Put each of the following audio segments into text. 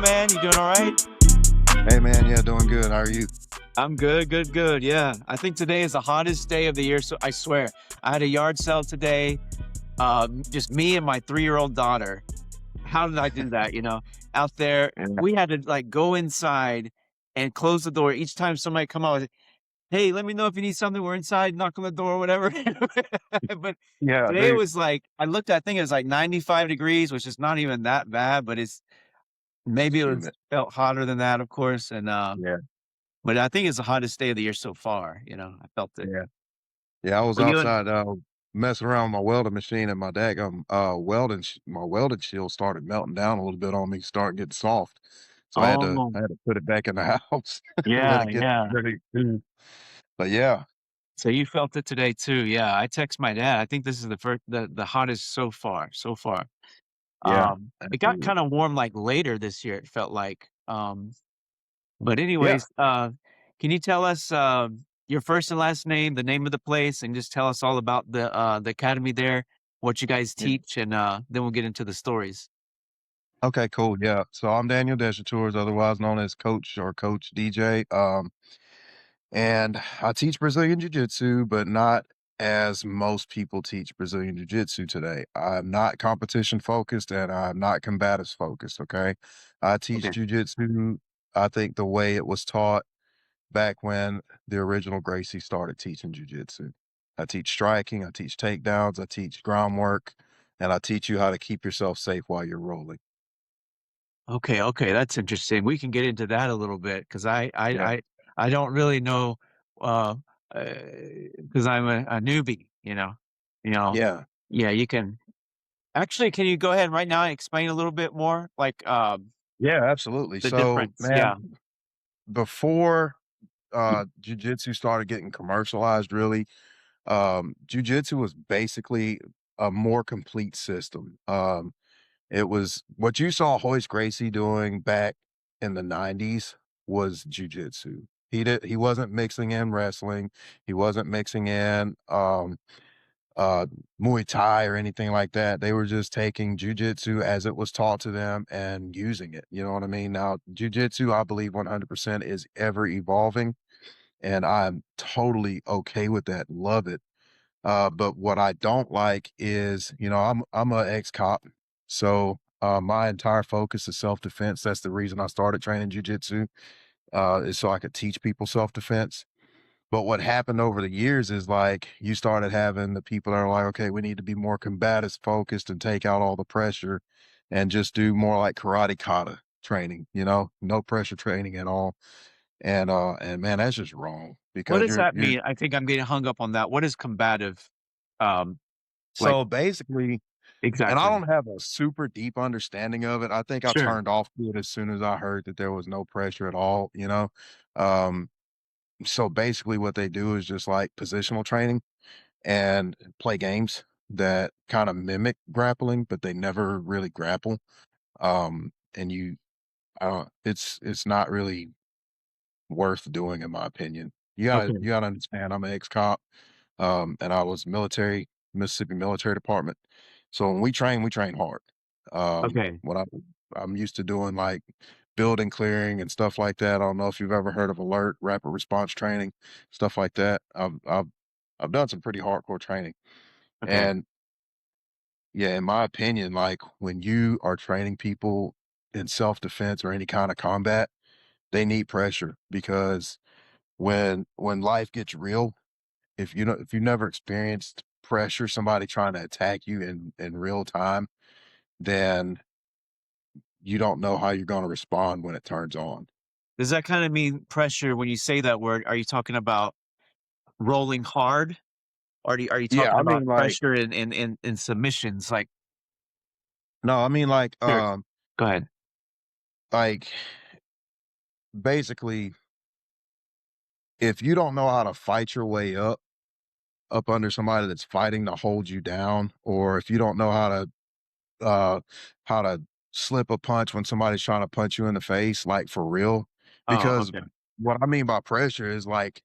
man? You doing all right? Hey man, yeah, doing good. How are you? I'm good, good, good. Yeah. I think today is the hottest day of the year. So I swear, I had a yard sale today. Just me and my 3-year-old daughter. How did I do that? Out there, Yeah, we had to like go inside and close the door each time somebody come out. Hey, let me know if you need something. We're inside, knock on the door, whatever. But yeah, today it they, was like, I looked, I think it was like 95 degrees, which is not even that bad, but it's maybe it was humid. felt hotter than that, of course. Yeah, But I think it's the hottest day of the year so far, I felt it. yeah, yeah. I was Were you in outside messing around with my welding machine, and my daggum my welding shield started melting down a little bit on me, starting getting soft. So I had to Oh, I had to put it back in the house, let yeah, it get yeah. ready. But yeah, So you felt it today too. Yeah, I text my dad. I think this is the hottest so far, so far. yeah, It got absolutely. kind of warm like later this year, it felt like. But Yeah, anyways, can you tell us your first and last name, the name of the place, and just tell us all about the academy there, what you guys yeah. teach, and then we'll get into the stories. Okay, cool. Yeah. So I'm Daniel Deshauteurs, otherwise known as Coach or Coach DJ. And I teach Brazilian Jiu-Jitsu, but not as most people teach Brazilian Jiu-Jitsu today. I'm not competition focused and I'm not combative focused, okay? I teach Okay. Jiu-Jitsu, I think the way it was taught back when the original Gracie started teaching Jiu-Jitsu. I teach striking, I teach takedowns, I teach groundwork, and I teach you how to keep yourself safe while you're rolling. Okay, okay, that's interesting. We can get into that a little bit because Yeah. I don't really know, uh, because I'm a newbie, you know. Yeah. Yeah, you can actually. Can you go ahead right now and explain a little bit more, like Yeah, absolutely. the So, difference? man, Yeah. before jiu-jitsu started getting commercialized really, jiu-jitsu was basically a more complete system. It was what you saw Hoist Gracie doing back in the 90s was jiu-jitsu. He wasn't mixing in wrestling, he wasn't mixing in uh Muay Thai or anything like that. They were just taking jiu-jitsu as it was taught to them and using it. You know what I mean? Now, jiu-jitsu, I believe 100% is ever evolving, and I'm totally okay with that, love it. But what I don't like is, I'm a ex-cop, so, my entire focus is self-defense. That's the reason I started training jujitsu, is so I could teach people self-defense. But what happened over the years is, like, you started having the people that are like, "Okay, we need to be more combative focused and take out all the pressure and just do more like karate kata training," no pressure training at all. And man, that's just wrong What because does that you're mean? I think I'm getting hung up on that. What is combative? Um, like so basically. And I exactly. don't have a super deep understanding of it. I think I Sure. turned off to it as soon as I heard that there was no pressure at all, you know? Um, so basically what they do is just like positional training and play games that kind of mimic grappling, but they never really grapple. And it's not really worth doing in my opinion. You gotta Okay. you gotta understand I'm an ex-cop, and I was military, Mississippi Military Department. So when we train hard. Okay. What I'm used to doing like building clearing and stuff like that. I don't know if you've ever heard of alert, rapid response training, stuff like that. I've done some pretty hardcore training. Okay. And yeah, in my opinion, like when you are training people in self-defense or any kind of combat, they need pressure because when life gets real, if you never experienced pressure, somebody trying to attack you in real time, then you don't know how you're gonna respond when it turns on. Does that kind of mean pressure when you say that word? Are you talking about rolling hard? Or are you Yeah, talking I about mean, like pressure in submissions? Like, no, I mean, sure. Go ahead. like, basically, if you don't know how to fight your way up under somebody that's fighting to hold you down, or if you don't know uh how to slip a punch when somebody's trying to punch you in the face, like, for real, Oh, because okay. what I mean by pressure is, like,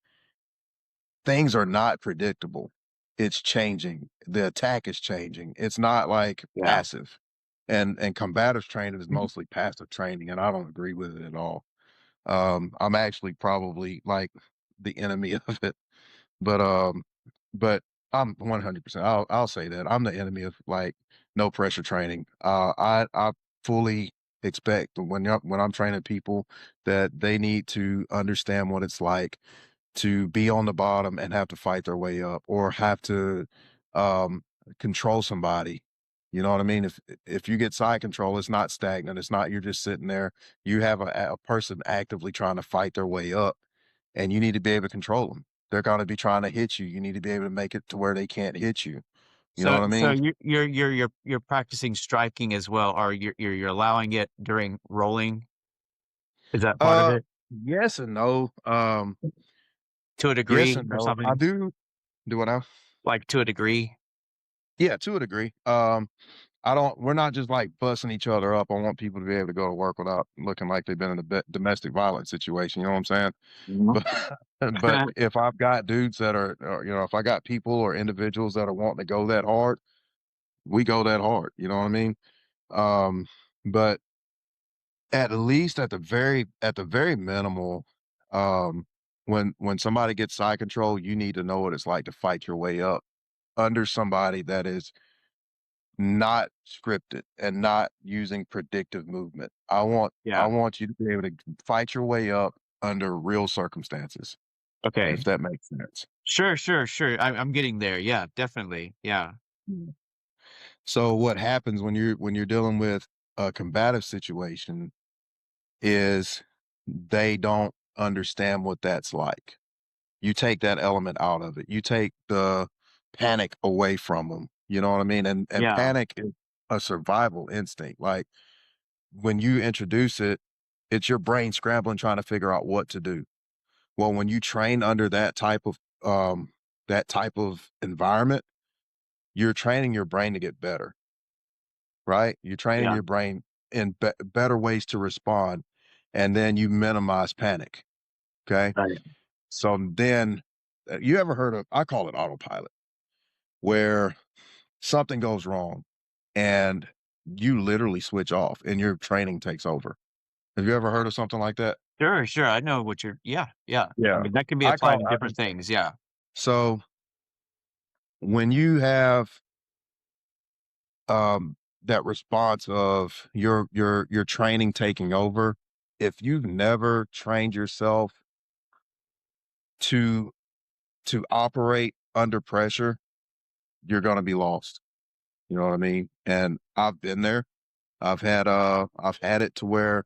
things are not predictable. It's changing. The attack is changing. It's not, like, Yeah. passive. and combative training is mostly passive training, and I don't agree with it at all. I'm actually probably like the enemy of it, but but I'm 100%. I'll say that I'm the enemy of like no pressure training. I fully expect when I'm training people that they need to understand what it's like to be on the bottom and have to fight their way up or have to um, control somebody. You know what I mean? If you get side control, it's not stagnant. It's not you're just sitting there. You have a person actively trying to fight their way up, and you need to be able to control them. They're going to be trying to hit you. You need to be able to make it to where they can't hit you. You know So what I so mean? you're practicing striking as well, or you're allowing it during rolling? Is that part of Uh, it? yes and no. To a Yes degree and or no. I something? do what now? Like, to a degree? Yeah, to a degree. I don't we're not just, like, busting each other up. I want people to be able to go to work without looking like they've been in a domestic violence situation, you know what I'm saying? Mhm. But but if I've got dudes that are, if I got people or individuals that are wanting to go that hard, we go that hard, you know what I mean? Um, but at least at the very minimal, um, when somebody gets side control, you need to know what it's like to fight your way up under somebody that is not scripted and not using predictive movement. I Yeah. want you to be able to fight your way up under real circumstances, Okay. if that makes sense. Sure, sure, sure. I'm getting there. Yeah, definitely. Yeah. Mm. So what happens when you're dealing with a combative situation is they don't understand what that's like. You take that element out of it. You take the panic away from them. You know what I mean? And Yeah. panic is a survival instinct. Like when you introduce it, it's your brain scrambling trying to figure out what to do. Well, when you train under that type of environment, you're training your brain to get better, right? You're training Yeah. your brain in better ways to respond, and then you minimize panic. Okay, Right. so then you ever heard of? I call it autopilot, where something goes wrong and you literally switch off and your training takes over. Have you ever heard of something like that? Sure, sure. I know what you're yeah, yeah. I Yeah. mean, that can be I applied call to I different things. Yeah. so when you have, that response of your training taking over, if you've never trained yourself to operate under pressure, you're gonna be lost. You know what I mean? And I've been there. I've had it to where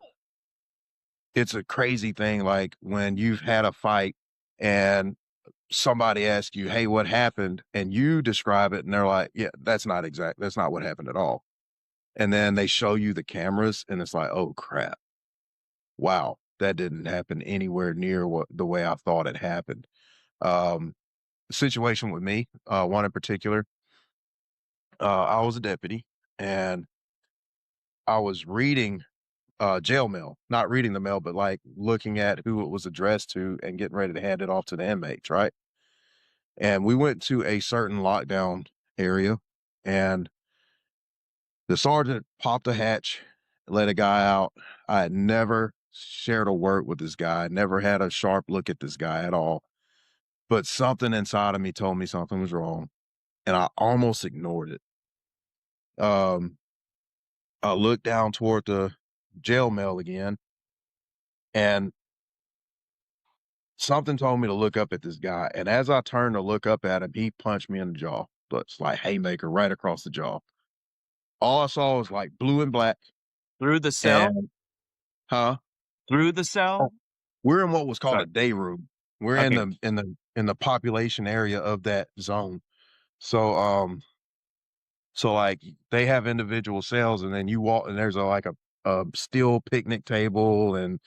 it's a crazy thing, like, when you've had a fight and somebody asks you, "Hey, what happened?" And you describe it, and they're like, "Yeah, that's not what happened at all." And then they show you the cameras, and it's like, "Oh, crap. Wow, that didn't happen anywhere near what the way I thought it happened." Um, Situation with me, one in particular, I was a deputy, and I was reading, jail mail, not reading the mail, but, like, looking at who it was addressed to and getting ready to hand it off to the inmates, right? And we went to a certain lockdown area, and the sergeant popped a hatch, let a guy out. I had never shared a word with this guy, never had a sharp look at this guy at all, but something inside of me told me something was wrong, and I almost ignored it. Um, I looked down toward the jail mail again, and something told me to look up at this guy, and as I turned to look up at him, he punched me in the jaw, but it's like haymaker right across the jaw. All I saw was, like, blue and black, Through the cell? and huh? Through the Oh, cell? we're in what was called a Sorry. day room. We're in Okay. the population area of that zone. So, like, they have individual cells, and then you walk and there's a steel picnic table and,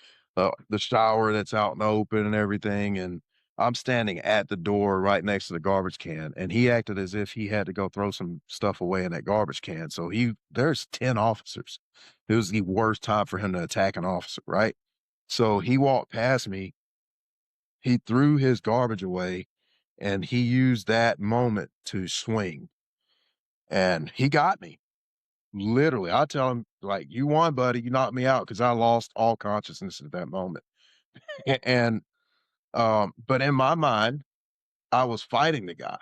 the shower that's out in the open and everything, and I'm standing at the door right next to the garbage can, and he acted as if he had to go throw some stuff away in that garbage can, so there's 10 officers. It was the worst time for him to attack an officer, right? So, he walked past me, he threw his garbage away, and he used that moment to swing, and he got me. literally, I tell him, like, "You won, buddy. You knocked me out because I lost all consciousness at that moment." And, but in my mind, I was fighting the guy.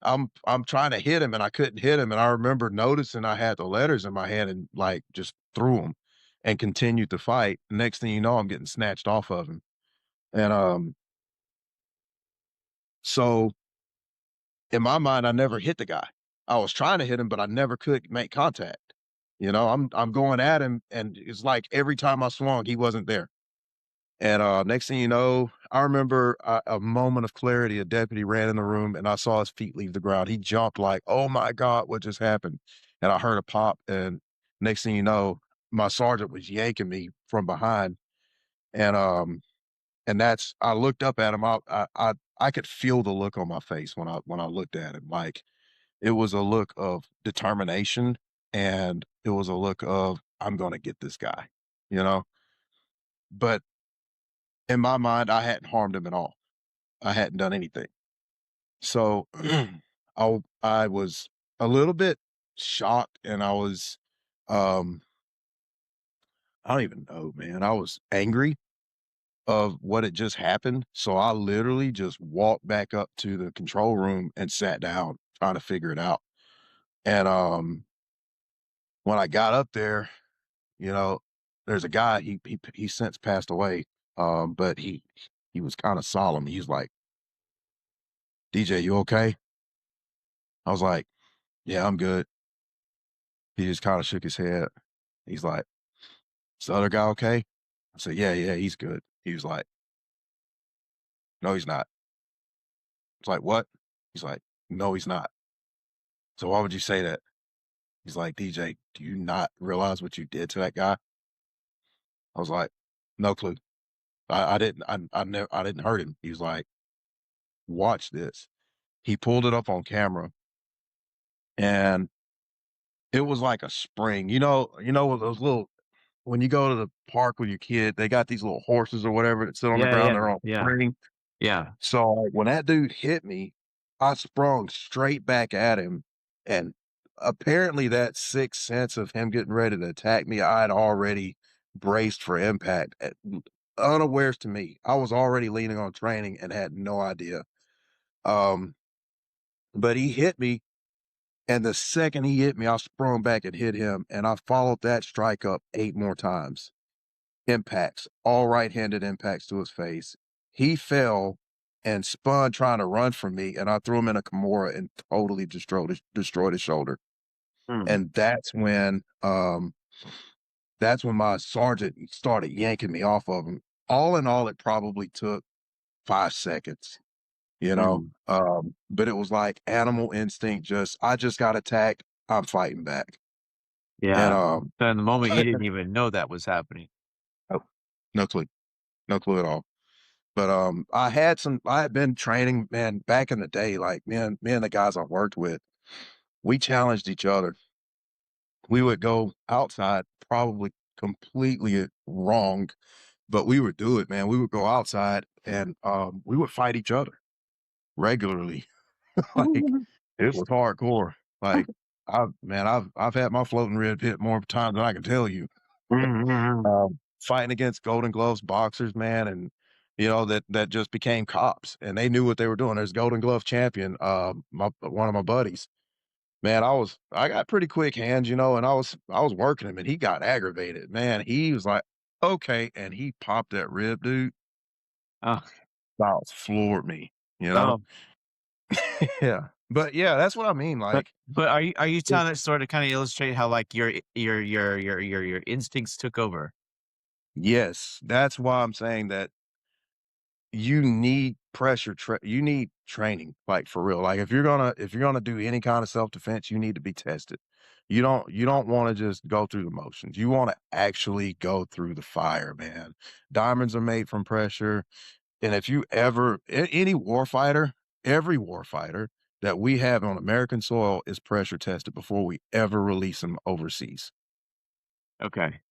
I'm trying to hit him, and I couldn't hit him, and I remember noticing I had the letters in my hand and, like, just threw them and continued to fight. Next thing you know, I'm getting snatched off of him. And, so in my mind, I never hit the guy. I was trying to hit him, but I never could make contact. I'm going at him, and it's like every time I swung, he wasn't there. And next thing you know, I remember a moment of clarity. A deputy ran in the room, and I saw his feet leave the ground. He jumped like, "Oh my God, what just happened?" And I heard a pop, and next thing you know, my sergeant was yanking me from behind, and that's I looked up at him. I could feel the look on my face when I looked at him. Like it was a look of determination, and it was a look of I'm gonna get this guy, you know. But in my mind, I hadn't harmed him at all. I hadn't done anything. So I was a little bit shocked, and um, I don't even know, man. I was angry of what had just happened. So I literally just walked back up to the control room and sat down trying to figure it out. And when I got up there, you know, there's a guy, he since passed away. But he was kind of solemn. He's like, "DJ, you okay?" I was like, "Yeah, I'm good." He just kind of shook his head. He's like, "Is the other guy okay?" I said, "Yeah, yeah, he's good." He was like, "No, he's not." It's like, "What?" He's like, "No, he's not." So why would you say that? He's like, "DJ, do you not realize what you did to that guy?" I was like, "No clue. I didn't. I never. I didn't hurt him." He was like, "Watch this." He pulled it up on camera, and it was like a spring. Those little when you go to the park with your kid, they got these little horses or whatever that sit on the Yeah, yeah, ground. They're on yeah, spring. yeah. So, like, when that dude hit me, I sprung straight back at him, and apparently that sixth sense of him getting ready to attack me, I had already braced for impact unawares to me. I was already leaning on training and had no idea. Um, but he hit me, and the second he hit me, I sprung back and hit him, and I followed that strike up 8 more times. Impacts, all right-handed impacts to his face. He fell and spun trying to run from me, and I threw him in a Kimura and totally destroyed his shoulder. Mm, And that's when my sergeant started yanking me off of him. All in all, it probably took 5 seconds, you know? mm. But it was like animal instinct, I just got attacked, I'm fighting back. And, Yeah. So in the moment, you didn't even know that was happening. oh, no clue, no clue at all. But, I had been training, man, back in the day, like, me and the guys I worked with, we challenged each other. We would go outside, probably completely wrong, but we would do it, man. We would go outside and, we would fight each other regularly. Like, it was hardcore. Like, I've had my floating red pit more times than I can tell you. Mhm, mhm. Fighting against Golden Gloves boxers, man, and, that just became cops, and they knew what they were doing. There's Golden Glove champion, one of my buddies. Man, I got pretty quick hands, and I was working him, and he got aggravated. Man, he was like, "Okay," and he popped that rib, dude. Oh, About floored me, you know? oh, Yeah. But, yeah, that's what I mean, like, but are you it telling that story to kinda illustrate how, like, your instincts took over? yes, that's why I'm saying that you need you need training, like, for real. Like, if you're gonna do any kind of self-defense, you need to be tested. You don't wanna just go through the motions. You wanna actually go through the fire, man. Diamonds are made from pressure, and if you ever any warfighter, every warfighter that we have on American soil is pressure tested before we ever release them overseas. Okay.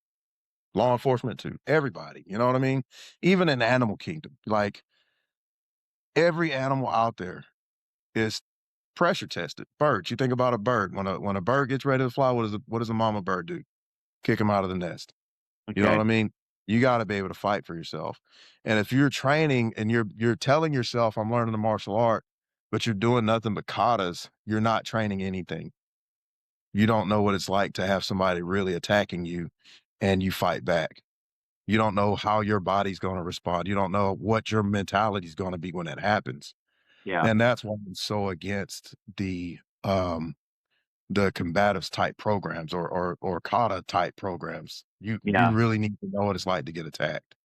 Law enforcement too, everybody, you know what I mean? Even in the animal kingdom, like, every animal out there is pressure tested. Birds, you think about a bird. When a bird gets ready to fly, what does a mama bird do? Kick him out of the nest. You know what Okay. I mean? You gotta be able to fight for yourself. And if you're training and you're telling yourself, "I'm learning the martial art," but you're doing nothing but katas, you're not training anything. You don't know what it's like to have somebody really attacking you and you fight back. You don't know how your body's gonna respond. You don't know what your mentality is gonna be when that happens. Yeah. And that's why I'm so against the combatives type programs or kata type programs. You Yeah. really need to know what it's like to get attacked.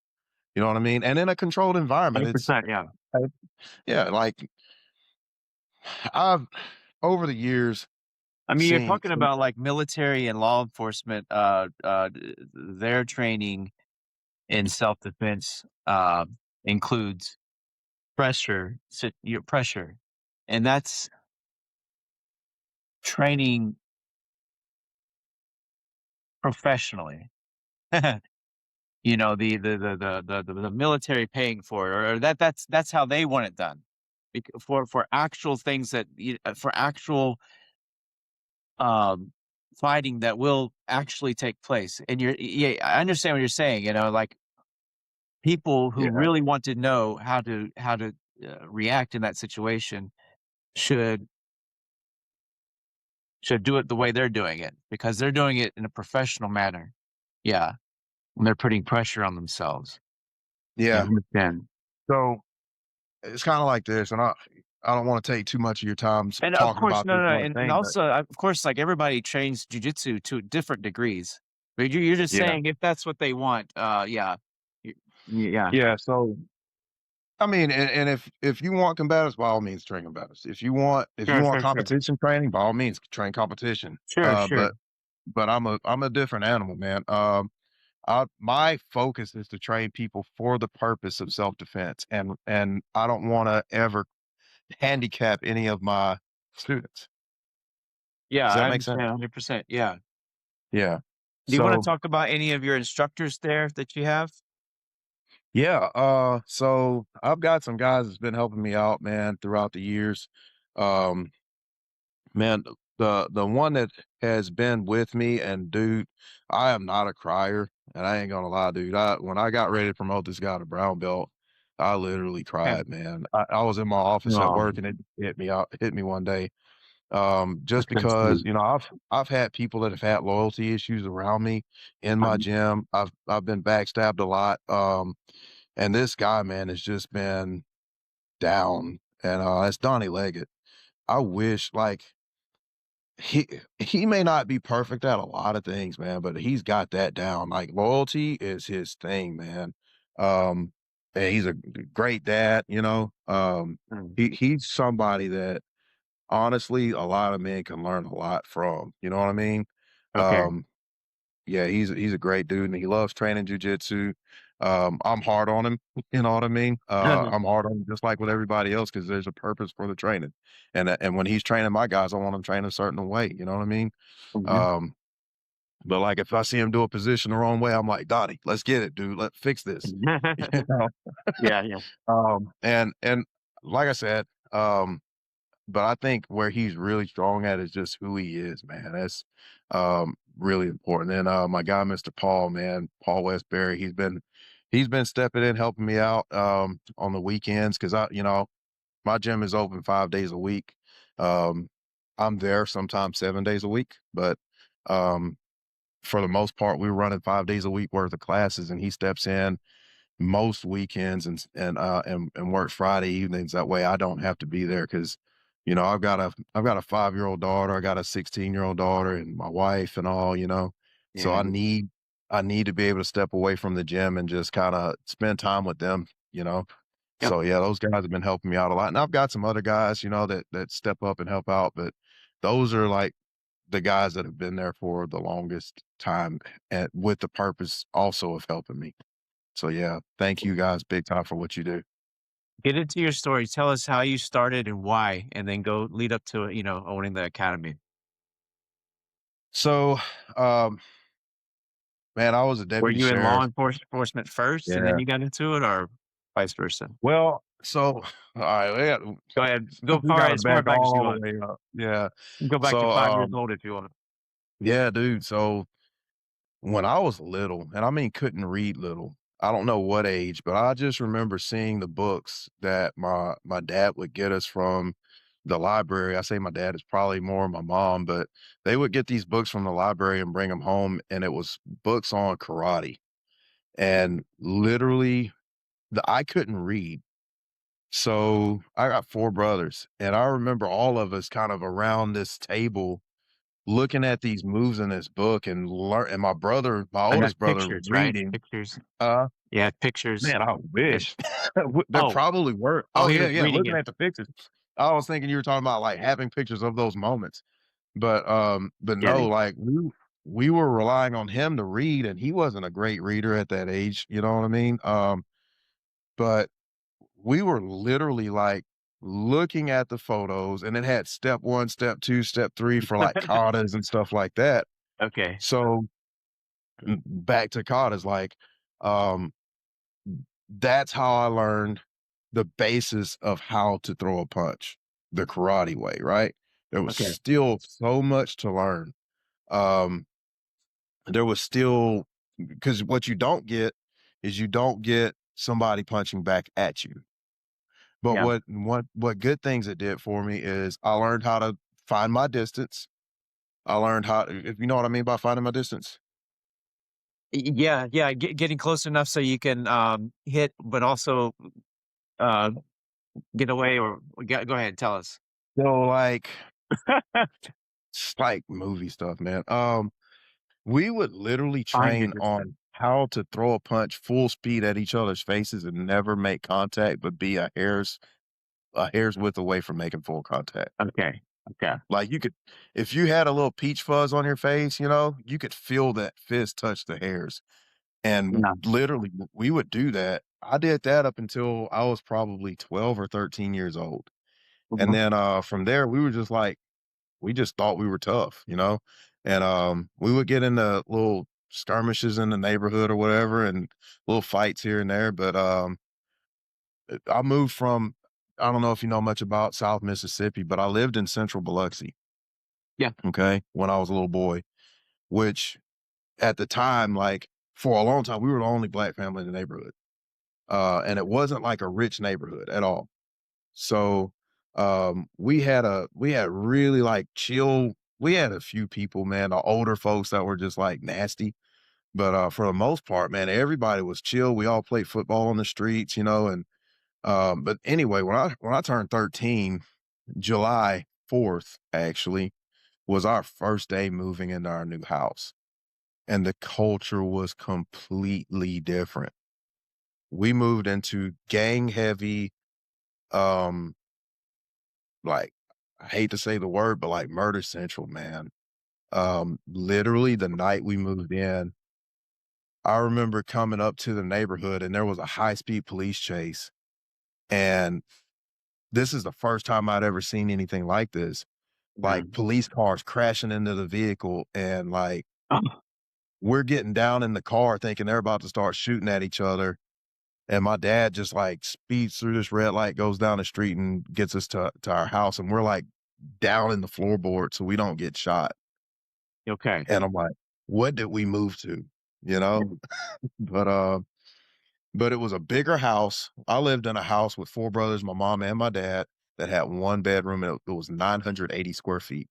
You know what I mean? And in a controlled environment, it's 100%. Yeah. uh, yeah, like I've over the years I mean, you're seen, talking about like military and law enforcement, their training in self-defense, includes pressure, and that's training professionally. The military paying for it, or that's how they want it done. For actual things for actual, um, fighting that will actually take place, and yeah, I understand what you're saying, like, people who yeah, really want to know how to react in that situation should do it the way they're doing it, because they're doing it in a professional manner. Yeah, and they're putting pressure on themselves. Yeah, I yeah. understand. So it's kind of like this, and I don't want to take too much of your time And of talking course, about no, this no, no, one and thing, but also, of course, like, everybody trains jujitsu to different degrees, but you're just yeah, saying if that's what they want, yeah. Y yeah. yeah. So I mean, and if you want combatives, by all means, train combatives. If you Sure, want sure, sure. competition training, by all means, train competition. Sure, Uh, sure. but but I'm a different animal, man. My focus is to train people for the purpose of self defense, and I don't want to ever handicap any of my students. Yeah, Does that I make sense? understand 100%, yeah. Yeah. Do you wanna So talk about any of your instructors there that you have? yeah, so I've got some guys that's been helping me out, man, throughout the years. Um, Man, the one that has been with me and dude, I am not a crier, and I ain't gonna lie, dude. When I got ready to promote this guy to brown belt, I literally Yeah. cried, man. I was in my office at Aw, work and it hit me one day. Just that's so because, sweet. I've had people that have had loyalty issues around me in my Um, gym. I've been backstabbed a lot. And this guy, man, has just been down. And it's Donnie Leggett. I wish like he he may not be perfect at a lot of things, man, but he's got that down. Like loyalty is his thing, man. Um, and he's a great dad, you know. mm, He's somebody that honestly a lot of men can learn a lot from. You know what I mean? okay. Um, yeah, he's a great dude and he loves training jujitsu. I'm hard on him, you know what I mean? I'm hard on him just like with everybody else because there's a purpose for the training. And when he's training my guys, I want him trained a certain way, you know what I mean? Mhm. Um, but like if I see him do a position the wrong way, I'm like, Dottie, let's get it, dude. Let's fix this. You know? Yeah, yeah. And like I said, but I think where he's really strong at is just who he is, man. That's really important. And my guy, Mr. Paul, man, Paul Westbury, he's been stepping in, helping me out on the weekends because my gym is open 5 days a week. Um, I'm there sometimes 7 days a week, but um, for the most part, we're running 5 days a week worth of classes, and he steps in most weekends and work Friday evenings. That way I don't have to be there because, I've got a 5-year-old daughter, I got a 16-year-old daughter and my wife and all, you know. So Yeah, I need to be able to step away from the gym and just kinda spend time with them, you know. yep. So yeah, those guys have been helping me out a lot. And I've got some other guys, that step up and help out, but those are like the guys that have been there for the longest time and with the purpose also of helping me. So yeah, thank you guys big time for what you do. Get into your story. Tell us how you started and why, and then go lead up to, owning the academy. So, um, man, I was a Were deputy you in law sheriff. enforcement first, and then Yeah. you got into it, or vice versa? Well, So, all right, Go ahead. Go we far gotta as far back back as you all the want. way up. Yeah. Go back to So, 5 years old if you want. yeah, dude. So when I was little, and I mean couldn't read little, I don't know what age, but I just remember seeing the books that my dad would get us from the library. I say my dad is probably more my mom, but they would get these books from the library and bring them home, and it was books on karate. And literally, I couldn't read. So I got 4 brothers, and I remember all of us kind of around this table looking at these moves in this book and my brother, my I got oldest brother pictures, right? reading. Pictures. Uh, Yeah, pictures. man, I And wish. There oh, probably were. oh, Oh, he yeah, was yeah, reading looking it. at the pictures. I was thinking you were talking about, like, having pictures of those moments. But no, Kidding. like, we were relying on him to read, and he wasn't a great reader at that age, you know what I mean? But we were literally, like, looking at the photos, and it had step 1, step 2, step 3 for, like, katas and stuff like that. Okay. So, back to katas, like, um, that's how I learned the basis of how to throw a punch the karate way, right? There was Okay. still so much to learn. Um, there was still because what you don't get is you don't get somebody punching back at you. But Yeah. what good things it did for me is I learned how to find my distance. I learned how if you know what I mean by finding my distance. Yeah, yeah, getting close enough so you can, hit, but also, uh, get away or go ahead, tell us. So, like, it's like movie stuff, man. We would literally Find your train distance. on how to throw a punch full speed at each other's faces and never make contact, but be a hair's width away from making full contact. Okay. Okay. Like, you could if you had a little peach fuzz on your face, you could feel that fist touch the hairs, and Yeah. literally, we would do that. I did that up until I was probably 12 or 13 years old, and Mhm. then, from there, we were just like we just thought we were tough, and, we would get into little skirmishes in the neighborhood or whatever and little fights here and there, but, I moved from I don't know if you know much about South Mississippi, but I lived in Central Biloxi, Yeah. okay, when I was a little boy, which at the time, like, for a long time, we were the only black family in the neighborhood, and it wasn't like a rich neighborhood at all. So, we had really, like, chill we had a few people, man, the older folks that were just, like, nasty, but, for the most part, man, everybody was chill. We all played football on the streets, and, but anyway, when I turned 13, July 4th, actually, was our first day moving into our new house, and the culture was completely different. We moved into gang heavy, um like, I hate to say the word, but, like, murder central, man. Literally the night we moved in, I remember coming up to the neighborhood and there was a high-speed police chase, and this is the first time I'd ever seen anything like this. Yeah. Like, police cars crashing into the vehicle and, like, Oh, we're getting down in the car thinking they're about to start shooting at each other, and my dad just, like, speeds through this red light, goes down the street, and gets us to our house, and we're, like, down in the floorboard so we don't get shot. okay. And I'm like, "What did we move to?" You know? Mm. But, but it was a bigger house. I lived in a house with 4 brothers, my mom and my dad, that had 1 bedroom, and it was 980 square feet.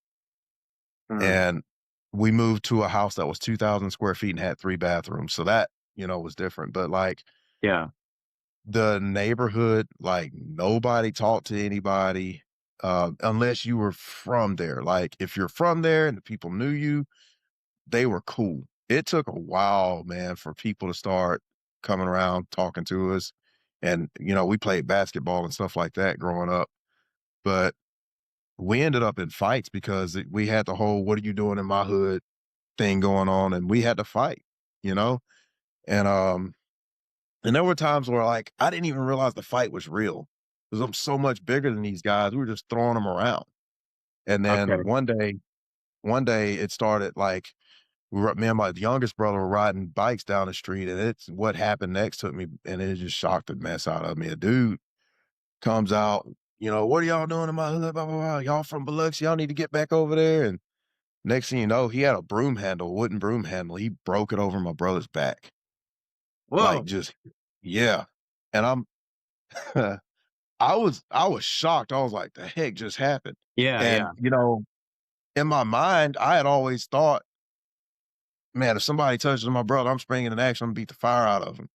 Mm. And we moved to a house that was 2,000 square feet and had 3 bathrooms, so that, was different. But, like, Yeah. the neighborhood, like, nobody talked to anybody, unless you were from there. Like, if you're from there and the people knew you, they were cool. It took a while, man, for people to start coming around, talking to us, and, we played basketball and stuff like that growing up, but we ended up in fights because we had the whole "What are you doing in my hood" thing going on, and we had to fight, you know? And, and there were times where, like, I didn't even realize the fight was real, 'cause I'm so much bigger than these guys, we were just throwing them around, and then Okay. one day it started, like, me and my youngest brother were riding bikes down the street, and it's what happened next took me and it just shocked the mess out of me. A dude comes out, "What are y'all doing in my hood? Blah, blah, blah. Y'all from Biloxi, y'all need to get back over there." And next thing you know, he had a broom handle, wooden broom handle. He broke it over my brother's back. Like, Whoa. just yeah. And I was shocked. I was like, "The heck just happened?" Yeah, And, yeah, in my mind, I had always thought, "Man, if somebody touches my brother, I'm springing an axe, Imma beat the fire out of him."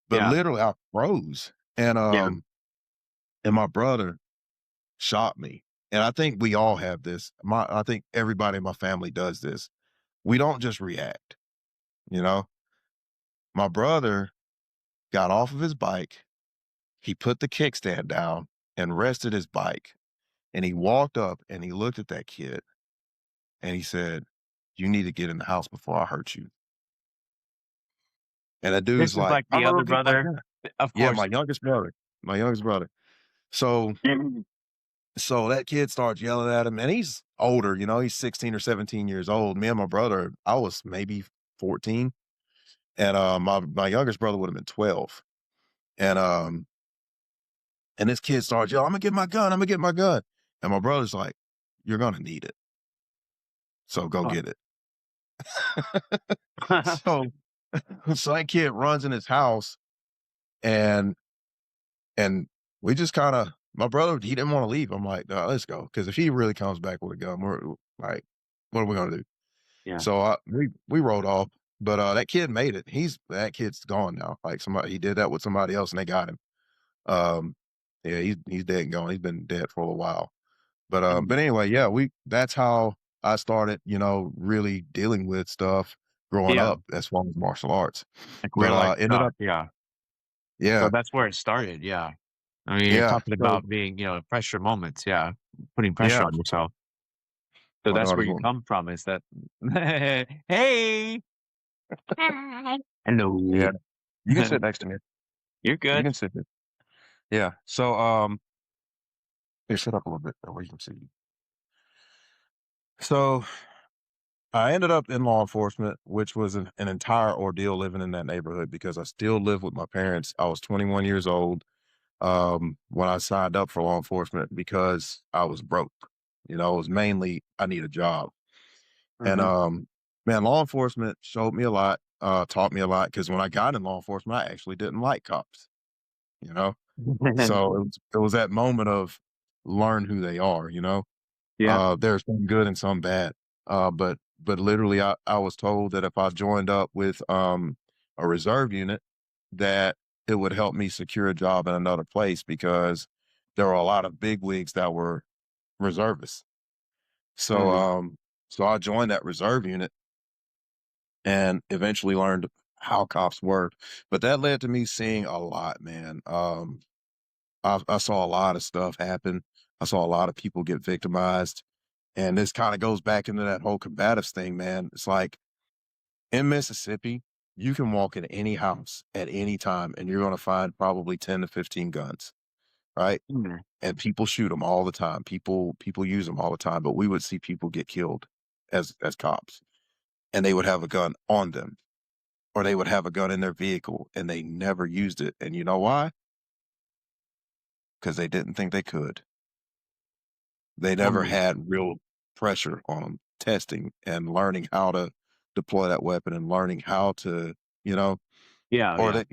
But yeah, literally, I froze, yeah. and my brother shot me. And I think we all have this. I think everybody in my family does this. We don't just react, you know? My brother got off of his bike, he put the kickstand down and rested his bike, and he walked up and he looked at that kid and he said, "You need to get in the house before I hurt you." And that This dude's is like, like "I'm the gonna other get my brother. gun." Of Yeah, course. my youngest brother. So Mhm. so that kid starts yelling at him, and he's older, he's 16 or 17 years old. Me and my brother, I was maybe 14, and my youngest brother would have been 12. And and this kid starts yelling, "I'm gonna get my gun, I'm gonna get my gun." And my brother's like, "You're gonna need it, so go Oh. get it." So so that kid runs in his house, and and we just kinda my brother, he didn't wanna leave. I'm like, "No, let's go, because if he really comes back with a gun, we're like, what are we gonna do?" Yeah. So, we rode off, but, that kid made it. That kid's gone now. Like, he did that with somebody else and they got him. Um, yeah, he's dead and gone. He's been dead for a while. Mhm. But anyway, yeah, that's how I started, really dealing with stuff growing Yeah, up as far as martial arts. like But, real life ended stuff, up yeah. So yeah, that's where it started, yeah. I mean, you're yeah. talking So about being, pressure moments, yeah, putting pressure yeah, on yourself. So my that's where daughter's you wanting come from is that, "Hey." Hi. yeah, Hello. you can sit next to me. You're You good. can sit there. Yeah. So, here, sit up a little bit that way you can see. So I ended up in law enforcement, which was an entire ordeal living in that neighborhood because I still live with my parents. I was 21 years old when I signed up for law enforcement because I was broke. It was mainly I need a job. And Mhm. man, law enforcement showed me a lot, taught me a lot because when I got in law enforcement, I actually didn't like cops, you know? So it was that moment of learn who they are. Yeah. There's some good and some bad. But literally I was told that if I joined up with a reserve unit that it would help me secure a job in another place because there were a lot of bigwigs that were reservists. So Mm. so I joined that reserve unit and eventually learned how cops work. But that led to me seeing a lot, man. I saw a lot of stuff happen. I saw a lot of people get victimized. And this kind of goes back into that whole combatives thing, man. It's like in Mississippi, you can walk in any house at any time and you're going to find probably 10 to 15 guns, right? Mm. And people shoot them all the time. People use them all the time, but we would see people get killed as cops and they would have a gun on them or they would have a gun in their vehicle and they never used it. And you know why? Because they didn't think they could. They never Mm. had real pressure on them, testing and learning how to deploy that weapon and learning how to, you know, Yeah, or yeah. that,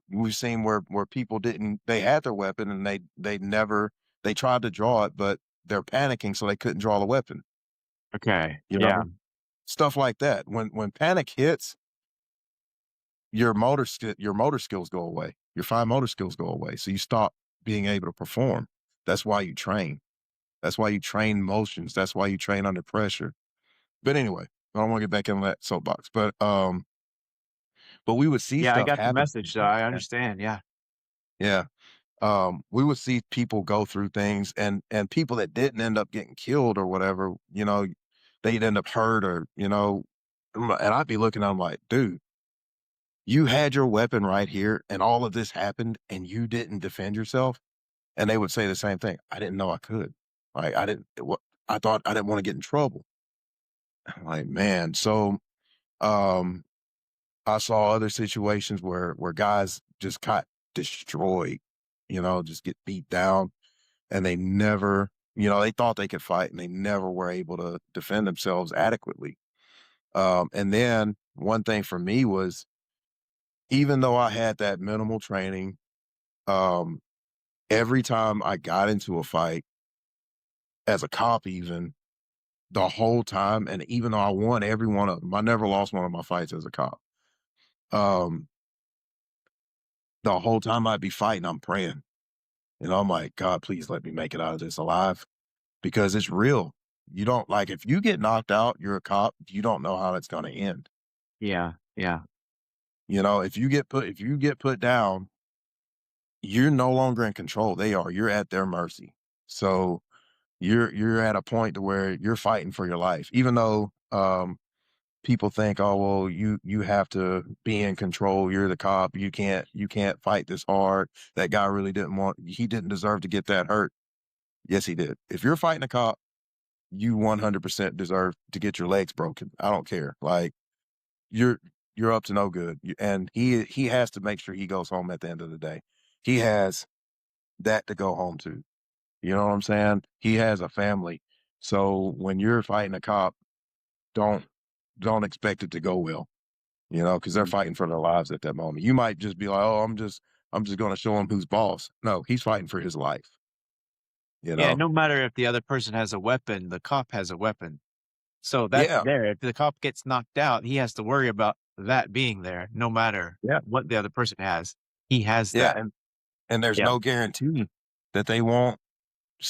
we've seen where people didn't they had their weapon and they never they tried to draw it, but they're panicking so they couldn't draw the weapon, Okay. you Yeah. know? Stuff like that. When panic hits, your motor skills go away. Your fine motor skills go away. So you stop being able to perform. That's why you train. That's why you train motions. That's why you train under pressure. But anyway, I don't want to get back into that soapbox. But we would see Yeah, I stuff got the happen. message, so I understand, yeah. Yeah. We would see people go through things and people that didn't end up getting killed or whatever, they'd end up hurt or, and I'd be looking at them like, dude, you had your weapon right here and all of this happened and you didn't defend yourself. And they would say the same thing. I didn't know I could. Like I didn't what I thought I didn't want to get in trouble. I'm like, man. So um I saw other situations where guys just got destroyed just get beat down, and they never, they thought they could fight, and they never were able to defend themselves adequately. And then one thing for me was, even though I had that minimal training, um, every time I got into a fight as a cop, even the whole time, and even though I won every one of them, I never lost one of my fights as a cop. Um, the whole time I'd be fighting, I'm praying. I'm like, God, please let me make it out of this alive, because it's real. You don't like, if you get knocked out, you're a cop, you don't know how it's going to end. Yeah. Yeah. If you get put down, you're no longer in control. They are. You're at their mercy. So you're at a point to where you're fighting for your life, even though people think, oh well, you have to be in control. You're the cop. You can't fight this hard. That guy really he didn't deserve to get that hurt. Yes, he did. If you're fighting a cop, you 100% deserve to get your legs broken. I don't care. Like, you're you're up to no good. And he has to make sure he goes home at the end of the day. He has that to go home to. You know what I'm saying? He has a family. So when you're fighting a cop, don't don't expect it to go well, because they're Mhm. fighting for their lives at that moment. You might just be like, "Oh, I'm just gonna show him who's boss." No, he's fighting for his life, you Yeah, know? no matter if the other person has a weapon, the cop has a weapon. So that's Yeah, there. If the cop gets knocked out, he has to worry about that being there no matter yeah, what the other person has. He has yeah, that. and there's Yeah. no guarantee that they won't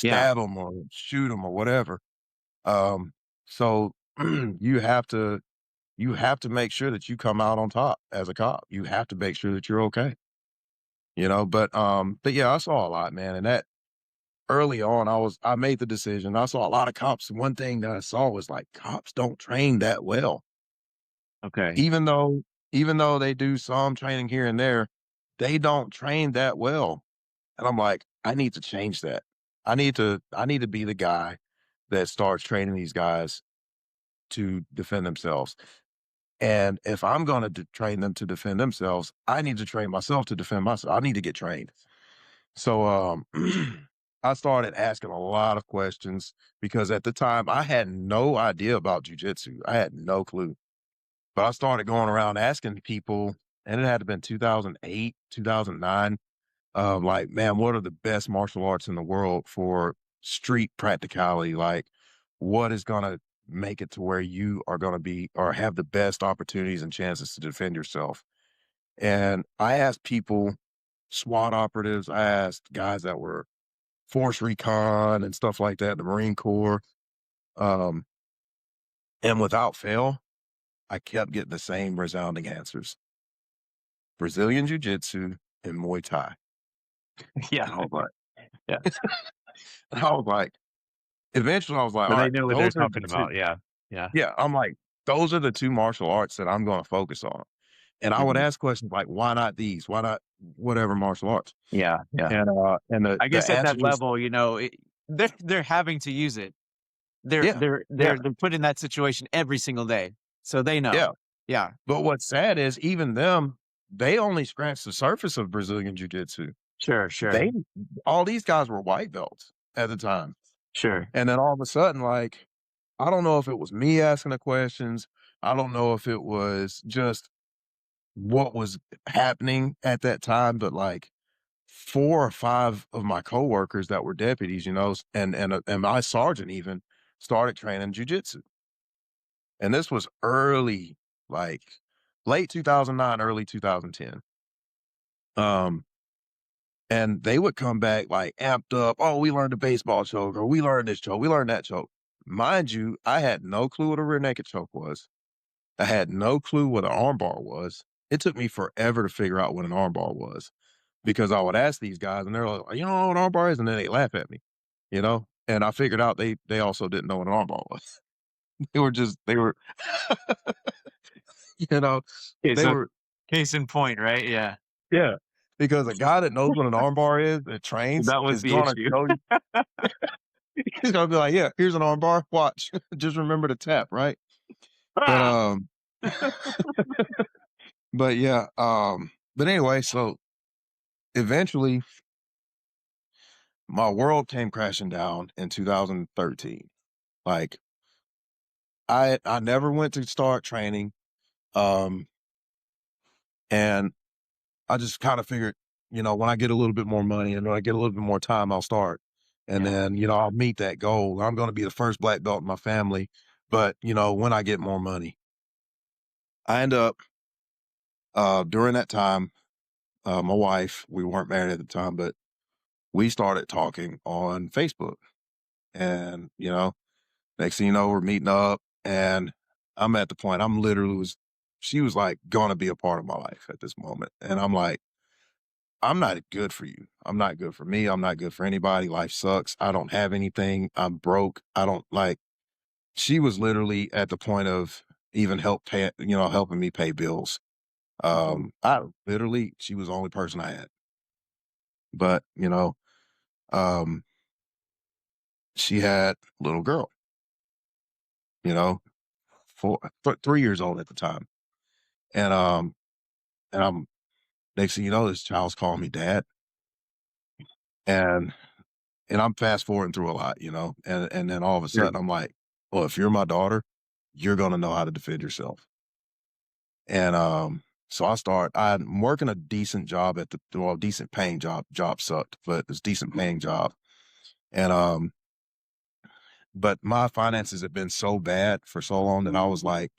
Yeah. stab him or shoot him or whatever. Um, so you have to make sure that you come out on top as a cop. You have to make sure that you're okay, but yeah, I saw a lot, man, and that early on, I made the decision. I saw a lot of cops. One thing that I saw was, like, cops don't train that well. Okay. Even though they do some training here and there, they don't train that well. And I'm like, I need to change that. I need to be the guy that starts training these guys to defend themselves. And if I'm gonna train them to defend themselves, I need to train myself to defend myself. I need to get trained. So, I started asking a lot of questions, because at the time I had no idea about jujitsu. I had no clue. But I started going around asking people, and it had to been 2008, 2009. Like, man, what are the best martial arts in the world for street practicality? Like, what is gonna make it to where you are gonna be or have the best opportunities and chances to defend yourself? And I asked people, SWAT operatives, I asked guys that were force recon and stuff like that, the Marine Corps. Um, and without fail, I kept getting the same resounding answers: Brazilian Jiu Jitsu and Muay Thai. Yeah. And I was like, Yeah. I was like, eventually I was like, So all they right, know what they're those are the talking two. about. Yeah. Yeah. Yeah. I'm like, those are the two martial arts that I'm going to focus on. And I would Mhm. ask questions like, why not these? Why not whatever martial arts? Yeah. Yeah. And the, I the guess at that answers was, level, they're having to use it. They're yeah, they're yeah, they're they're put in that situation every single day. So they know. yeah. Yeah. But what's sad is, even them, they only scratched the surface of Brazilian Jiu Jitsu. Sure, sure, They All these guys were white belts at the time, sure. and then all of a sudden, like, I don't know if it was me asking the questions, I don't know if it was just what was happening at that time, but, like, 4 or 5 of my coworkers that were deputies, and my sergeant even started training jujitsu, and this was early, like, late 2009, early 2010. Um And they would come back, like, amped up, "Oh, we learned the baseball choke," or "We learned this choke, we learned that choke." Mind you, I had no clue what a rear naked choke was. I had no clue what an armbar was. It took me forever to figure out what an armbar was, because I would ask these guys and they're like, "You don't know what an armbar is?" And then they laugh at me, And I figured out they also didn't know what an armbar was. They were you know, Okay, they so were case in point, right? Yeah. yeah, because a guy that knows what an armbar is, that trains, That was is the gonna issue. show you. He's gonna be like, "Yeah, here's an arm bar. Watch. Just remember to tap, right?" But, Ah! but yeah, but anyway, so eventually my world came crashing down in 2013. Like, I never went to start training, um, and I just kinda figured, when I get a little bit more money and when I get a little bit more time, I'll start. And Yeah. then, I'll meet that goal. I'm gonna be the first black belt in my family, but, when I get more money. I end up, during that time, my wife, we weren't married at the time, but we started talking on Facebook. And, next thing you know, we're meeting up, and I'm at the point I'm literally was she was, like, gonna be a part of my life at this moment, and I'm like, "I'm not good for you. I'm not good for me. I'm not good for anybody. Life sucks. I don't have anything. I'm broke. I don't like." She was literally at the point of even helping me pay bills. I literally she was the only person I had. But, um, she had a little girl, you know, 3 years old at the time. And, I'm next thing you know, this child's calling me dad, and I'm fast forwarding through a lot, and then all of a Sure. sudden I'm like, "Well, if you're my daughter, you're gonna know how to defend yourself." And, so I'm working a decent job decent paying job sucked, but it's decent paying job. And, but my finances have been so bad for so long that I was like,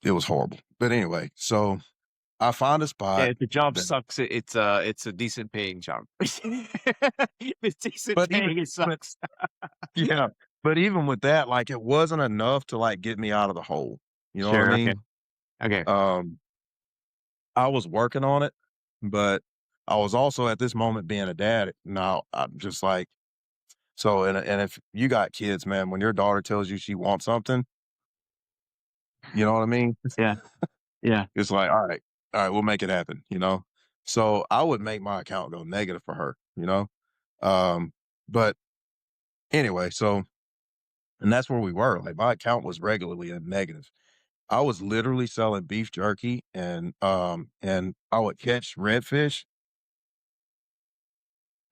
it was horrible. But anyway, so I found a Yeah, spot if the job that sucks, it's a decent paying job. If it's decent but even paying, it but sucks. yeah, but even with that, like, it wasn't enough to, like, get me out of the hole. You know what I Sure, okay, mean? okay. Um, I was working on it, but I was also at this moment being a dad. Now I'm just like, so, and if you got kids, man, when your daughter tells you she wants something, you know what I mean? Yeah, yeah, It's like, all right, we'll make it happen, you know? So I would make my account go negative for her, you know? Um, but anyway, so, and that's where we were. Like, my account was regularly in negative. I was literally selling beef jerky, and I would catch redfish.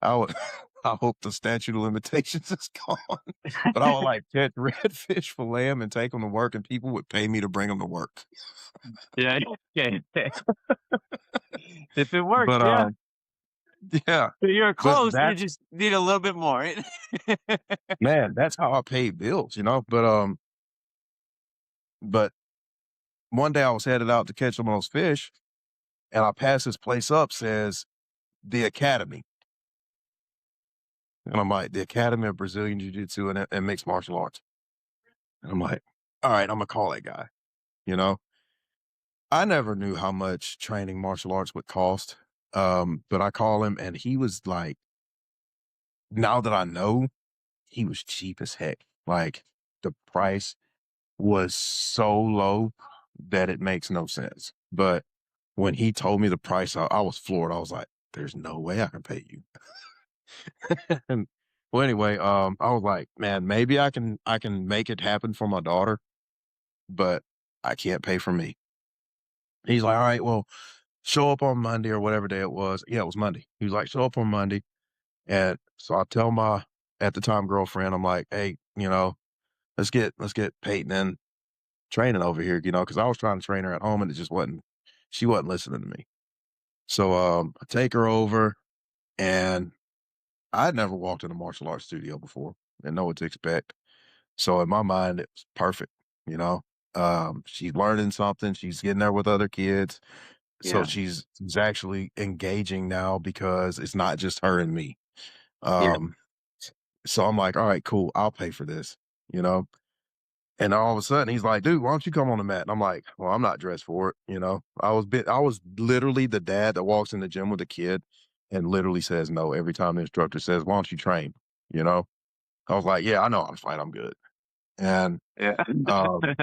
I would I hope the statute of limitations is gone, but I would, like, catch redfish for lamb and take them to work, and people would pay me to bring them to work. yeah, okay. If it works, But, yeah. yeah, You're but close, you that's just need a little bit more. man, that's how I paid bills, but one day I was headed out to catch some of those fish, and I passed this place up, says, "The Academy," and I'm like, "The Academy of Brazilian Jiu-Jitsu and Mixed Martial Arts," and I'm like, "Alright, Imma call that guy," you know? I never knew how much training martial arts would cost, but I call him, and he was like, now that I know, he was cheap as heck. Like, the price was so low that it makes no sense. But when he told me the price, I was floored. I was like, "There's no way I can pay you." And well, anyway, I was like, "Man, maybe I can make it happen for my daughter, but I can't pay for me." He's like, "All right, well, show up on Monday," or whatever day it was. Yeah, it was Monday. He was like, "Show up on Monday." And so I tell my, at the time, girlfriend, I'm like, "Hey, let's get Peyton in training over here," because I was trying to train her at home and she wasn't listening to me. So, I take her over, and I'd never walked in a martial arts studio before and know what to expect. So in my mind, it was perfect, you know? She's learning something, she's getting there with other kids. So Yeah, she's actually engaging now because it's not just her and me. yeah, Um, so I'm like, "All right, cool, I'll pay for this," you know? And all of a sudden, he's like, "Dude, why don't you come on the mat?" And I'm like, "Well, I'm not dressed for it." I was literally the dad that walks in the gym with a kid and literally says no every time the instructor says, "Why don't you train?" You know? I was like, "Yeah, I know how to fight, I'm good." And, yeah. um,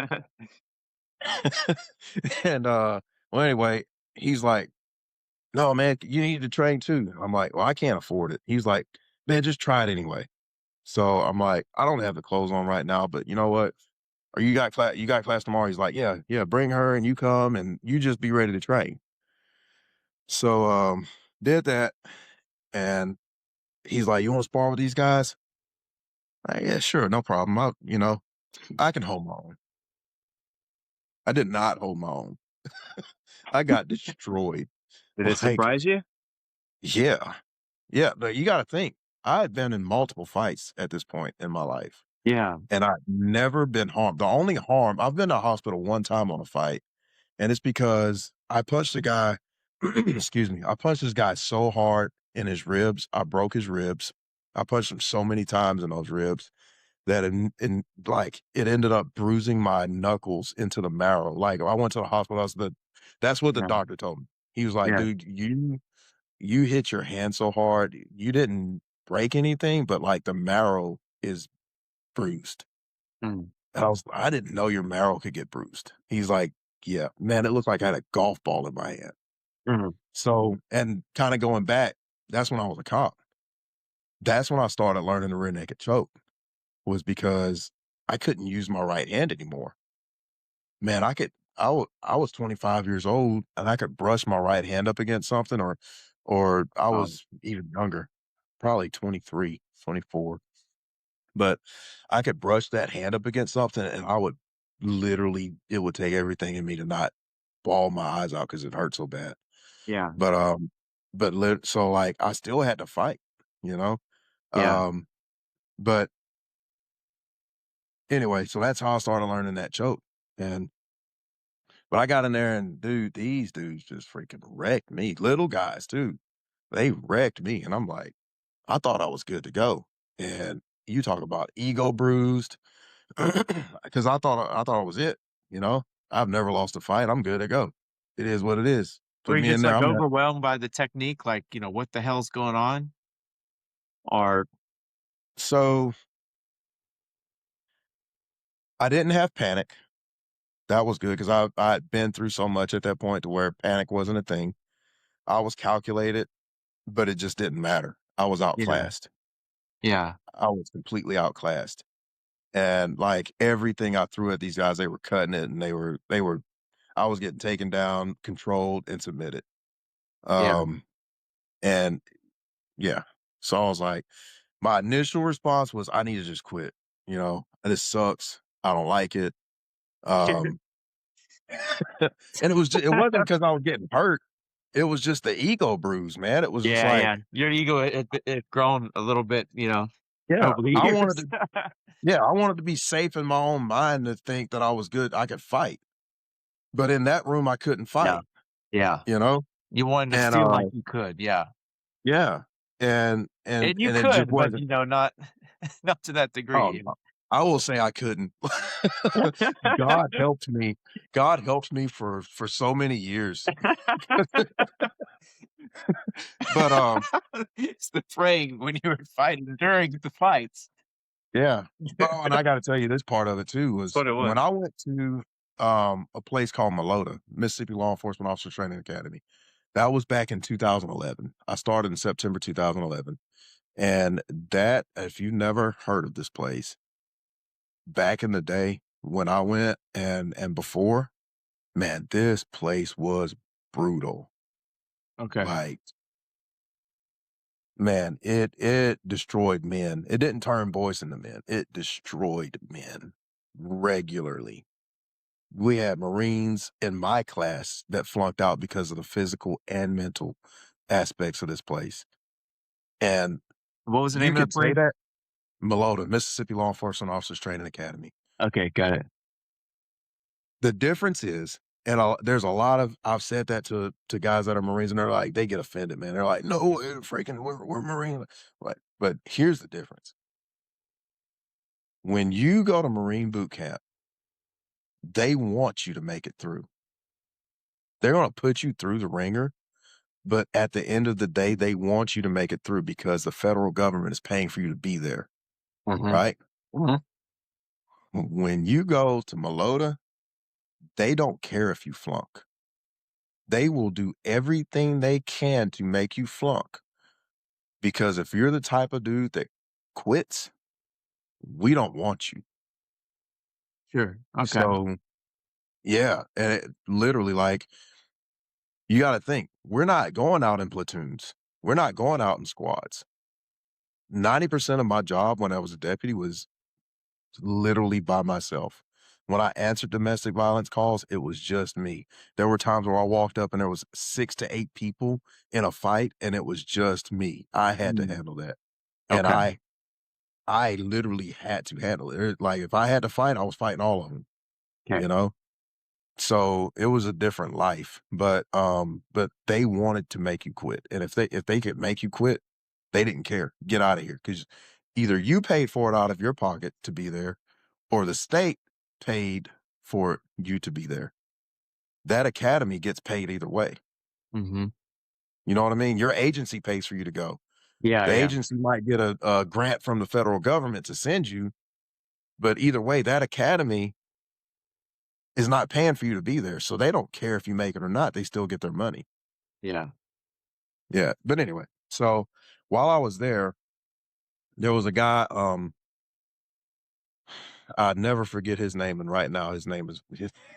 and, well, anyway, he's like, "No, man, you need to train too." I'm like, "Well, I can't afford it." He's like, "Man, just try it anyway." So I'm like, "I don't have the clothes on right now, but you know what? Or you got class tomorrow?" He's like, "Yeah, yeah, bring her and you come and you just be ready to train." So, did that, and He's like, "You wanna spar with these guys?" "Yeah, sure, no problem. I can hold my own." I did not hold my own. I got destroyed. Did it Like, surprise you? yeah. Yeah, but you gotta think, I had been in multiple fights at this point in my life, Yeah. and I've never been harmed. The only harm I've been to the hospital one time on a fight, and it's because I punched a guy excuse me, I punched this guy so hard in his ribs, I broke his ribs. I punched him so many times in those ribs that like, it ended up bruising my knuckles into the marrow. Like, I went to the hospital, that's what the Yeah. doctor told me. He was like, Yeah. "Dude, you hit your hand so hard, you didn't break anything, but, like, the marrow is bruised." Mm. And I didn't know your marrow could get bruised. He's like, "Yeah, man, it looked like I had a golf ball in my hand." Mhm. So, and kinda going back, that's when I was a cop. That's when I started learning the rear naked choke, was because I couldn't use my right hand anymore. Man, I was 25 years old, and I could brush my right hand up against something, or I Um, was even younger, probably 23, 24. But I could brush that hand up against something, and I would literally it would take everything in me to not bawl my eyes out because it hurt so bad. yeah. But, so, like, I still had to fight, you know? Yeah. Um, but anyway, so that's how I started learning that choke, and but I got in there and, dude, these dudes just freaking wrecked me. Little guys too. They wrecked me, and I'm like, I thought I was good to go. And you talk about ego bruised, because I thought it was it. You know, I've never lost a fight. I'm good to go. It is what it is. Were Put you me in just, there. like, I'm not. overwhelmed by the technique, like, "What the hell's going on?" Or So I didn't have panic. That was good because I'd been through so much at that point to where panic wasn't a thing. I was calculated, but it just didn't matter. I was yeah, outclassed. yeah, I was completely outclassed. And, like, everything I threw at these guys, they were cutting it, and they were I was getting taken down, controlled, and submitted. yeah, Um, and yeah. So I was like my initial response was, "I need to just quit," "This sucks. I don't like it." Um, and it wasn't because I was getting hurt. It was just the ego bruise, man. It was just yeah, like, yeah. Your ego had grown a little bit, yeah, over the I wanted years. to yeah, I wanted to be safe in my own mind to think that I was good, I could fight. But in that room, I couldn't Yeah, fight, yeah. you know? You wanted to And, feel like you could, yeah. yeah, and and And you and it just could, but, wasn't. not not to that Oh, degree. no. I will say I couldn't. God helped me. God helped me for so many years. But, It's the praying when you were fighting during the fights. yeah. That's Oh, and I gotta tell you this part of it too was what it when was. I went to, a place called Malota, Mississippi Law Enforcement Officer Training Academy. That was back in 2011. I started in September 2011, and that if you never heard of this place, back in the day when I went and before, man, this place was brutal. Okay. Like, man, it destroyed men. It didn't turn boys into men. It destroyed men regularly. We had Marines in my class that flunked out because of the physical and mental aspects of this place. And What was the you name of could the say place? that Malota, Mississippi Law Enforcement Officers Training Academy. Okay, got it. The difference is, and there's a lot of I've said that to guys that are Marines, and they're like, they get offended, man. They're like, "No, freaking, we're Marine." But here's the difference: when you go to Marine boot camp, they want you to make it through. They're going to put you through the ringer, but at the end of the day, they want you to make it through because the federal government is paying for you to be there, Mhm, right? mhm. When you go to Malota, they don't care if you flunk. They will do everything they can to make you flunk. Because if you're the type of dude that quits, we don't want you. Sure, okay. So, yeah, and literally, like, you gotta think, we're not going out in platoons. We're not going out in squads. 90% of my job when I was a deputy was literally by myself. When I answered domestic violence calls, it was just me. There were times where I walked up and there was 6 to 8 people in a fight, and it was just me. I had to Mm. handle that, and Okay. I literally had to handle it. Like, if I had to fight, I was fighting all of them, Okay. you know? So, it was a different life, but they wanted to make you quit, and if they could make you quit, they didn't care. Get out of here, because either you paid for it out of your pocket to be there, or the state paid for you to be there. That academy gets paid either way. Mhm. You know what I mean? Your agency pays for you to go. Yeah, The yeah, agency might get a grant from the federal government to send you, but either way, that academy is not paying for you to be there. So they don't care if you make it or not. They still get their money. yeah. Yeah. But anyway, so while I was there was a guy, I'd never forget his name. And right now his name is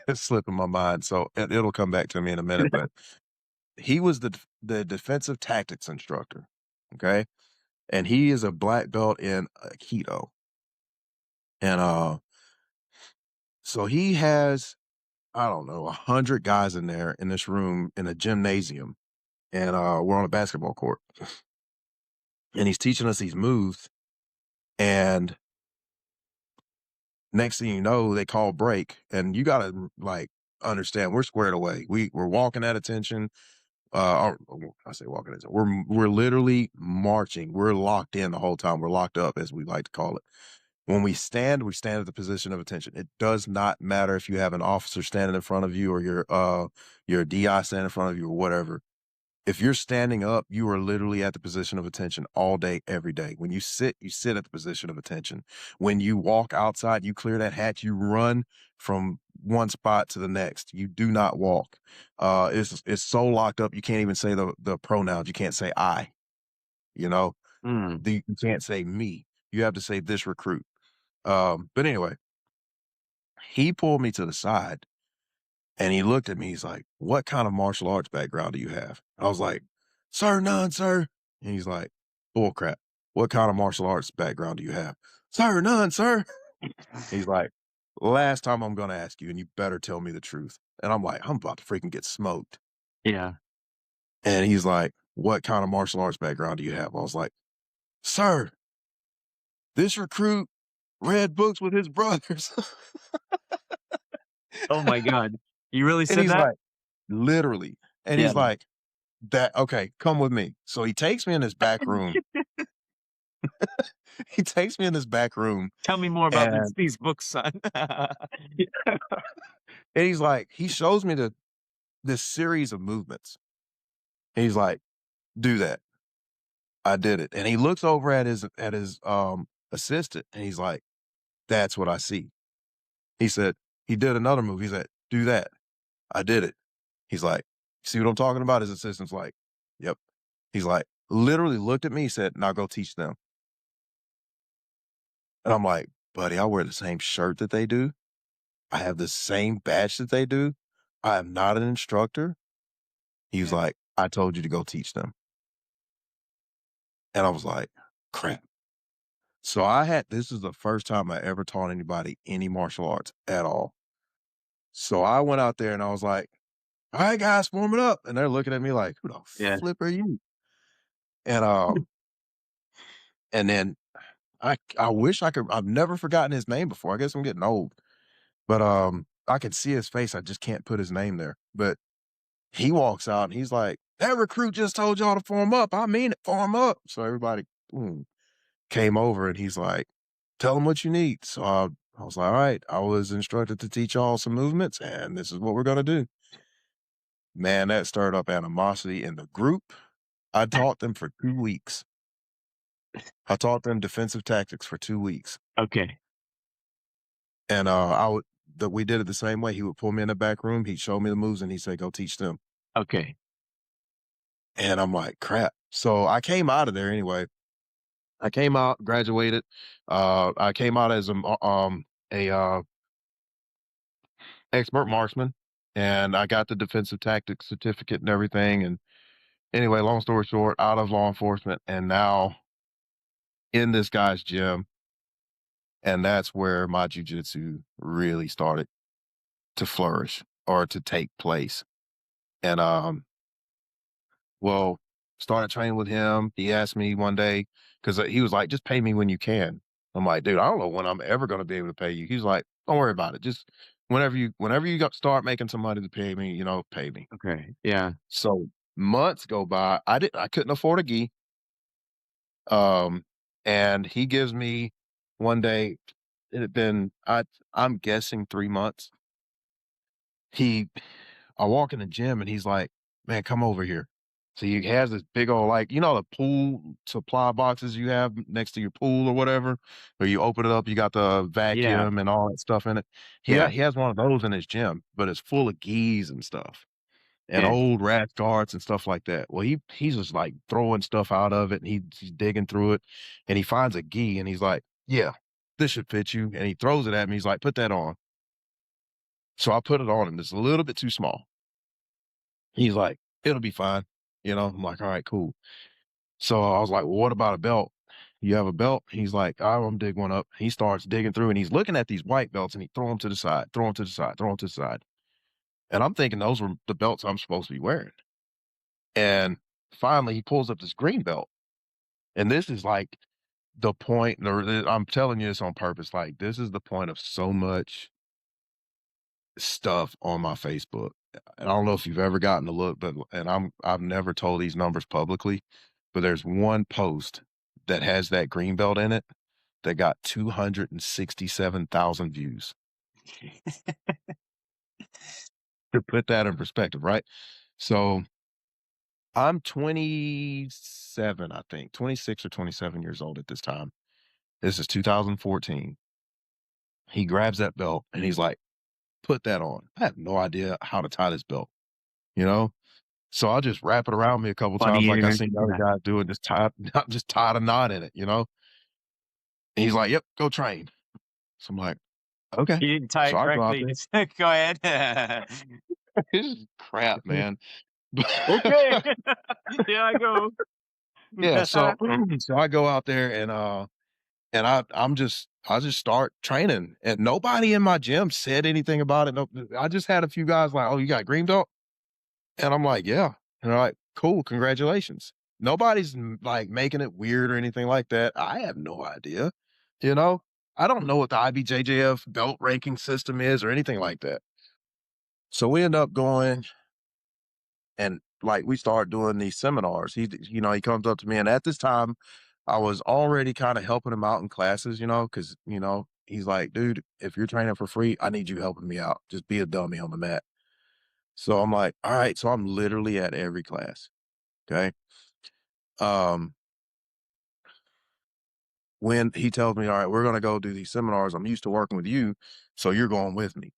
it's slipping my mind. So it'll come back to me in a minute. But he was the defensive tactics instructor, okay? And he is a black belt in Aikido, and, so he has, I don't know, 100 guys in there in this room in a gymnasium, and, we're on a basketball court, and he's teaching us these moves, and next thing you know, they call break, and you gotta, like, understand, we're squared away. We're walking at attention, or I say walking at we're literally marching. We're locked in the whole time. We're locked up, as we like to call it. When we stand at the position of attention. It does not matter if you have an officer standing in front of you or your DI standing in front of you or whatever. If you're standing up, you are literally at the position of attention all day, every day. When you sit at the position of attention. When you walk outside, you clear that hatch, you run from one spot to the next. You do not walk. It's so locked up, you can't even say the pronouns. You can't say I, you know? Mm. You can't say me. You have to say this recruit. But anyway, he pulled me to the side and he looked at me. He's like, "What kind of martial arts background do you have?" I was like, "Sir, none, sir." And he's like, "Bull crap. What kind of martial arts background do you have?" "Sir, none, sir." He's like, "Last time I'm gonna ask you, and you better tell me the truth." And I'm like, I'm about to freaking get smoked. Yeah. And he's like, "What kind of martial arts background do you have?" I was like, "Sir, this recruit read books with his brothers." Oh my god. You really And said he's that? like, literally. And Yeah. he's like, "That okay, come with me." So he takes me in this back room. He takes me in this back room, Tell me more about and these books, son. and he's like, he shows me this series of movements. And he's like, "Do that." I did it. And he looks over at his assistant and he's like, "That's what I see." He said, he did another move. He said, "Do that." I did it. He's like, "See what I'm talking about?" His assistant's like, "Yep." He's like, literally looked at me, he said, "Now go teach them." And I'm like, "Buddy, I wear the same shirt that they do. I have the same badge that they do. I am not an instructor." He was Yeah. like, "I told you to go teach them." And I was like, "Crap." So this is the first time I ever taught anybody any martial arts at all. So I went out there and I was like, "All right, guys, warm it up." And they're looking at me like, "Who the Yeah. flip are you?" And and then I wish I've never forgotten his name before. I guess I'm getting old. But I could see his face. I just can't put his name there. But he walks out and he's like, "That recruit just told y'all to form up. I mean it, form up." So everybody boom, came over and he's like, "Tell him what you need." So I was like, "All right, I was instructed to teach y'all some movements, and this is what we're gonna do." Man, that stirred up animosity in the group. I taught them for 2 weeks. I taught them defensive tactics for 2 weeks. Okay. And I would that we did it the same way. He would pull me in the back room, he'd show me the moves, and he'd say, "Go teach them." Okay. And I'm like, "Crap." So I came out of there anyway. I came out, graduated. I came out as a expert marksman, and I got the defensive tactics certificate and everything. And anyway, long story short, out of law enforcement, and now in this guy's gym, and that's where my jujitsu really started to flourish or to take place. And, well, started training with him. He asked me one day because he was like, "Just pay me when you can." I'm like, "Dude, I don't know when I'm ever gonna be able to pay you." He's like, "Don't worry about it. Just whenever you start making some money to pay me, pay me." Okay. Yeah. So months go by. I couldn't afford a gi. Um, and he gives me one day, it had been I'm guessing 3 months. He I walk in the gym and he's like, "Man, come over here." So he has this big old, like, the pool supply boxes you have next to your pool or whatever, where you open it up, you got the Yeah. vacuum and all that stuff in it. Yeah. He has one of those in his gym, but it's full of gis and stuff and Yeah. old rat guards and stuff like that. Well, he's just like throwing stuff out of it and he's digging through it and he finds a gi and he's like, "Yeah, this should fit you." And he throws it at me. He's like, "Put that on." So I put it on and it's a little bit too small. He's like, "It'll be fine." I'm like, "All right, cool." So I was like, "Well, what about a belt? You have a belt?" He's like, I'm dig one up." He starts digging through and he's looking at these white belts and he throw them to the side, throw them to the side, throw them to the side. And I'm thinking those were the belts I'm supposed to be wearing. And finally he pulls up this green belt. And this is like the point, or I'm telling you this on purpose. Like, this is the point of so much stuff on my Facebook. And I don't know if you've ever gotten to look, but I've never told these numbers publicly, but there's one post that has that green belt in it that got 267,000 views. To put that in perspective, right? So I'm 27, I think, 26 or 27 years old at this time. This is 2014. He grabs that belt and he's like, "Put that on." I have no idea how to tie this belt, you know? So I just wrap it around me a couple Funny times like I ears. seen the other Yeah. guys do and just just tied a knot in it. And he's like, "Yep, go train." So I'm like, "Okay." You didn't tie So it I go out correctly. there. Just go ahead. This is crap, man. Okay. Here I go. Yeah, so so I go out there and I just start training and nobody in my gym said anything about it. No, I just had a few guys like, "Oh, you got green belt?" And I'm like, "Yeah." And they're like, "Cool, congratulations." Nobody's like making it weird or anything like that. I have no idea. You know, I don't know what the IBJJF belt ranking system is or anything like that. So we end up going and like we start doing these seminars. He comes up to me, and at this time, I was already kind of helping him out in classes, because he's like, "Dude, if you're training for free, I need you helping me out. Just be a dummy on the mat." So I'm like, "All right." So I'm literally at every class. Okay. Um, when he tells me, "All right, we're gonna go do these seminars. I'm used to working with you, so you're going with me."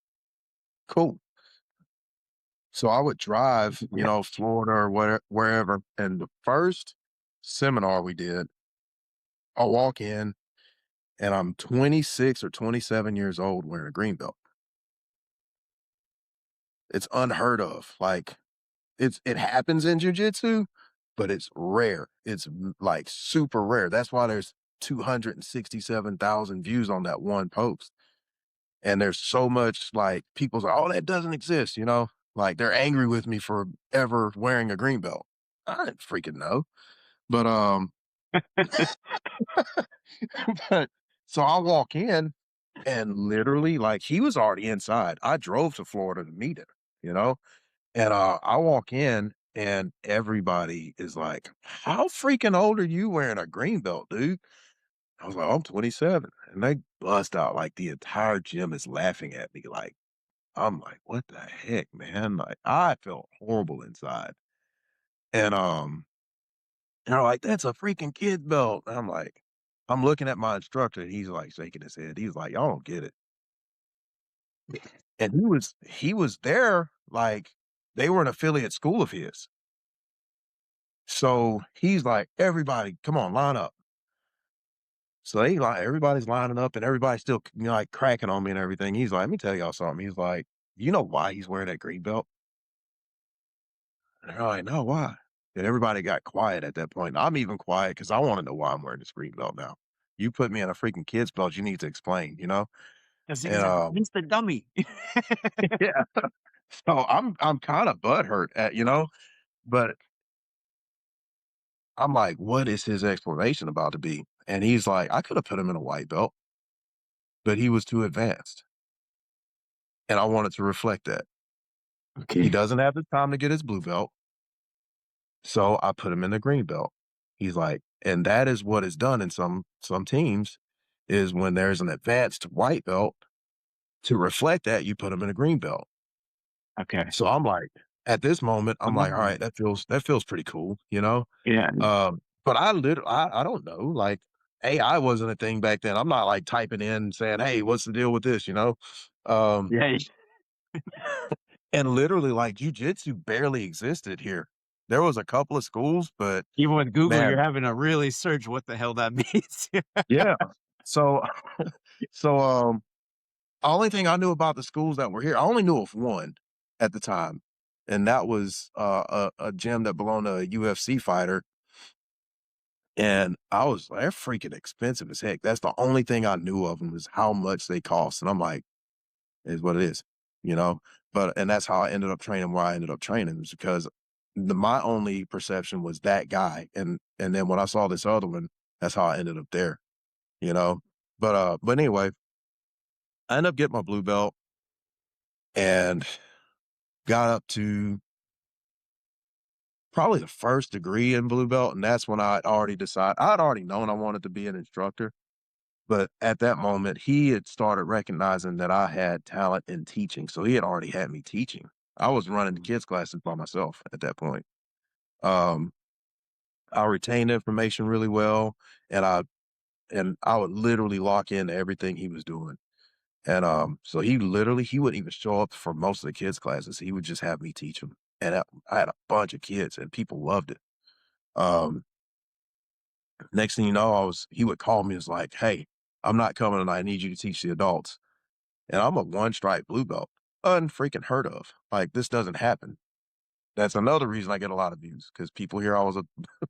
Cool. So I would drive, Yeah. Florida or wherever. And the first seminar we did, I walk in and I'm 26 or 27 years old wearing a green belt. It's unheard of. Like it happens in jujitsu, but it's rare. It's like super rare. That's why there's 267,000 views on that one post. And there's so much like people's like, "Oh, that doesn't exist." Like they're angry with me for ever wearing a green belt. I didn't freaking know. But but so I walk in and literally like he was already inside. I drove to Florida to meet him, you know? And I walk in and everybody is like, "How freaking old are you wearing a green belt, dude?" I was like, "I'm 27." And they bust out like the entire gym is laughing at me. Like, I'm like, "What the heck, man?" Like I felt horrible inside. And they're like, "That's a freaking kid belt." And I'm looking at my instructor and he's like shaking his head. He's like, "Y'all don't get it." And he was there, like, they were an affiliate school of his. So he's like, "Everybody, come on, line up." So everybody's lining up and everybody's still like cracking on me and everything. He's like, "Let me tell y'all something." He's like, "You know why he's wearing that green belt?" And they're like, "No, why?" And everybody got quiet at that point. I'm even quiet because I want to know why I'm wearing this green belt now. you put me in a freaking kid's belt, you need to explain, you know? That's And, exactly Mr. Dummy. yeah, so I'm kinda butthurt at but I'm like, "What is his explanation about to be?" And he's like, "I could have put him in a white belt, but he was too advanced, and I wanted to reflect that. He Okay. doesn't have the time to get his blue belt, so I put him in the green belt." He's like, "And that is what is done in some teams, is when there's an advanced white belt, to reflect that, you put him in a green belt." Okay. So I'm like at this moment, I'm like, "All Um, right, that feels pretty cool," you know? yeah. But I don't know, like, AI wasn't a thing back then. I'm not, like, typing in saying, "Hey, what's the deal with this?" You know? Um, Yeah. and literally, like, jujitsu barely existed here. There was a couple of schools, but Even with Google, you're man, having to really search what the hell that means. yeah. So so, only thing I knew about the schools that were here, I only knew of one at the time, and that was, a gym that belonged to a UFC fighter. And I was like, "They're freaking expensive as heck." That's the only thing I knew of them is how much they cost, and I'm like, "It is what it is," you know? But and that's how I ended up training where I ended up training is because my only perception was that guy, and then when I saw this other one, that's how I ended up there, you know? But anyway, I ended up getting my blue belt and got up to probably the first degree in blue belt, and that's when I'd already known I wanted to be an instructor. But at that moment, he had started recognizing that I had talent in teaching, so he had already had me teaching. I was running the kids' classes by myself at that point. Um, I retained information really well, and I would literally lock in everything he was doing. And so he wouldn't even show up for most of the kids' classes. He would just have me teach them, and I had a bunch of kids, and people loved it. Um, Next thing you know, he would call me. It's like, "Hey, I'm not coming tonight. I need you to teach the adults." And I'm a one stripe blue belt. Unfreaking heard of. Like, this doesn't happen. That's another reason I get a lot of views because people hear I was a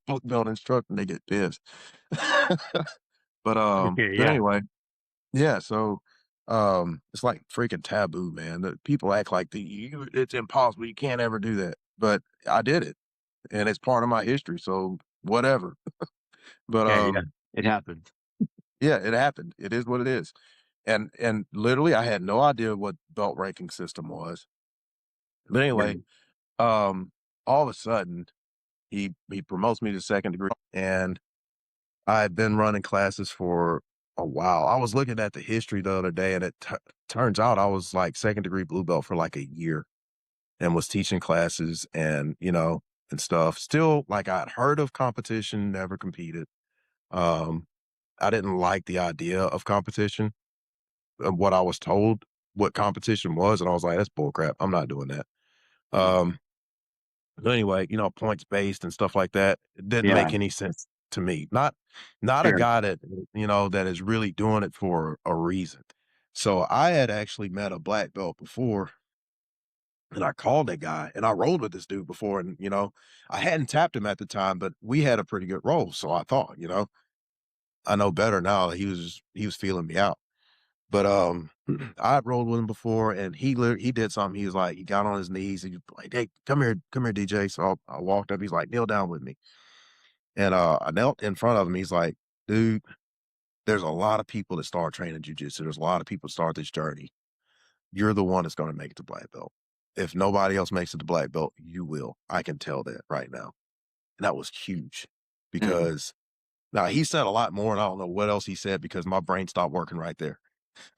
blue belt instructor and they get pissed. Okay, But yeah. anyway, yeah, so it's like freaking taboo, man. That people act like it's impossible. You can't ever do that. But I did it and it's part of my history. So whatever. But Okay, yeah. It happened. yeah, it happened. It is what it is. And literally I had no idea what belt ranking system was. But anyway, Right. Um, all of a sudden, he promotes me to second degree, and I had been running classes for a while. I was looking at the history the other day, and it turns out I was like second degree blue belt for like a year and was teaching classes and and stuff. Still, like I'd heard of competition, never competed. Um, I didn't like the idea of competition, what I was told what competition was, and I was like, "That's bullcrap. I'm not doing that." Mm. Um, But anyway, points based and stuff like that, it didn't Yeah, make any sense to me. Not a sure. guy that, that is really doing it for a reason. So I had actually met a black belt before and I called that guy and I rolled with this dude before and I hadn't tapped him at the time, but we had a pretty good roll. So I thought, I know better now that he was feeling me out. But I rolled with him before and he did something. He was like, he got on his knees. He was like, "Hey, come here, DJ." So I walked up. He's like, "Kneel down with me." And I knelt in front of him. He's like, "Dude, there's a lot of people that start training jujitsu. There's a lot of people that start this journey. You're the one that's going to make it to black belt. If nobody else makes it to black belt, you will. I can tell that right now." And that was huge Mm. because now he said a lot more, and I don't know what else he said because my brain stopped working right there.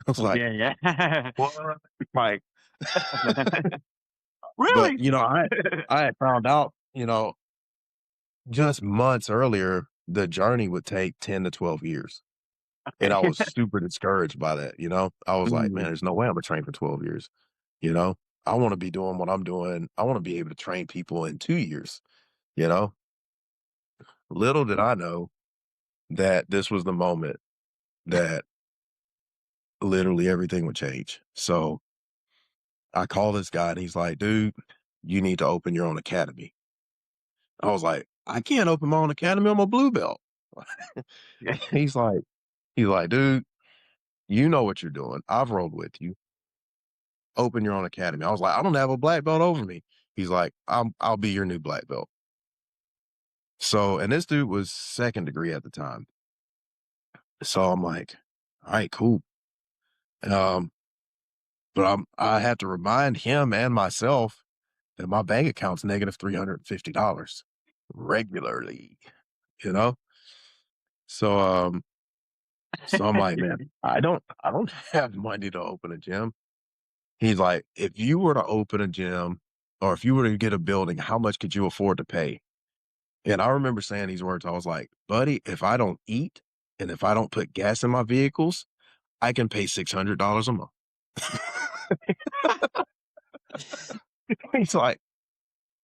I was like, Yeah, yeah. "What?" Like, but Really? I had found out, just months earlier, the journey would take 10 to 12 years. And I Okay. was super discouraged by that, I was like, "Man, Mm. there's no way Imma train for 12 years," you know? I wanna be doing what I'm doing. I wanna be able to train people in 2 years, you know? Little did I know that this was the moment that literally everything would change. So, I call this guy and he's like, "Dude, you need to open your own academy." I was like, "I can't open my own academy. I'm a blue belt." Yeah. He's like He's like, dude, you know what you're doing. I've rolled with you. Open your own academy. I was like, I don't have a black belt over me. He's like, I'll be your new black belt. So, and this dude was second degree at the time. So I'm like, all right, cool. Um, but I had to remind him and myself that my bank account's negative $350 regularly, you know? So so I'm like, man, I don't have money to open a gym. He's like, if you were to open a gym or if you were to get a building, how much could you afford to pay? And I remember saying these words. I was like, buddy, if I don't eat and if I don't put gas in my vehicles, I can pay $600 a month. He's like,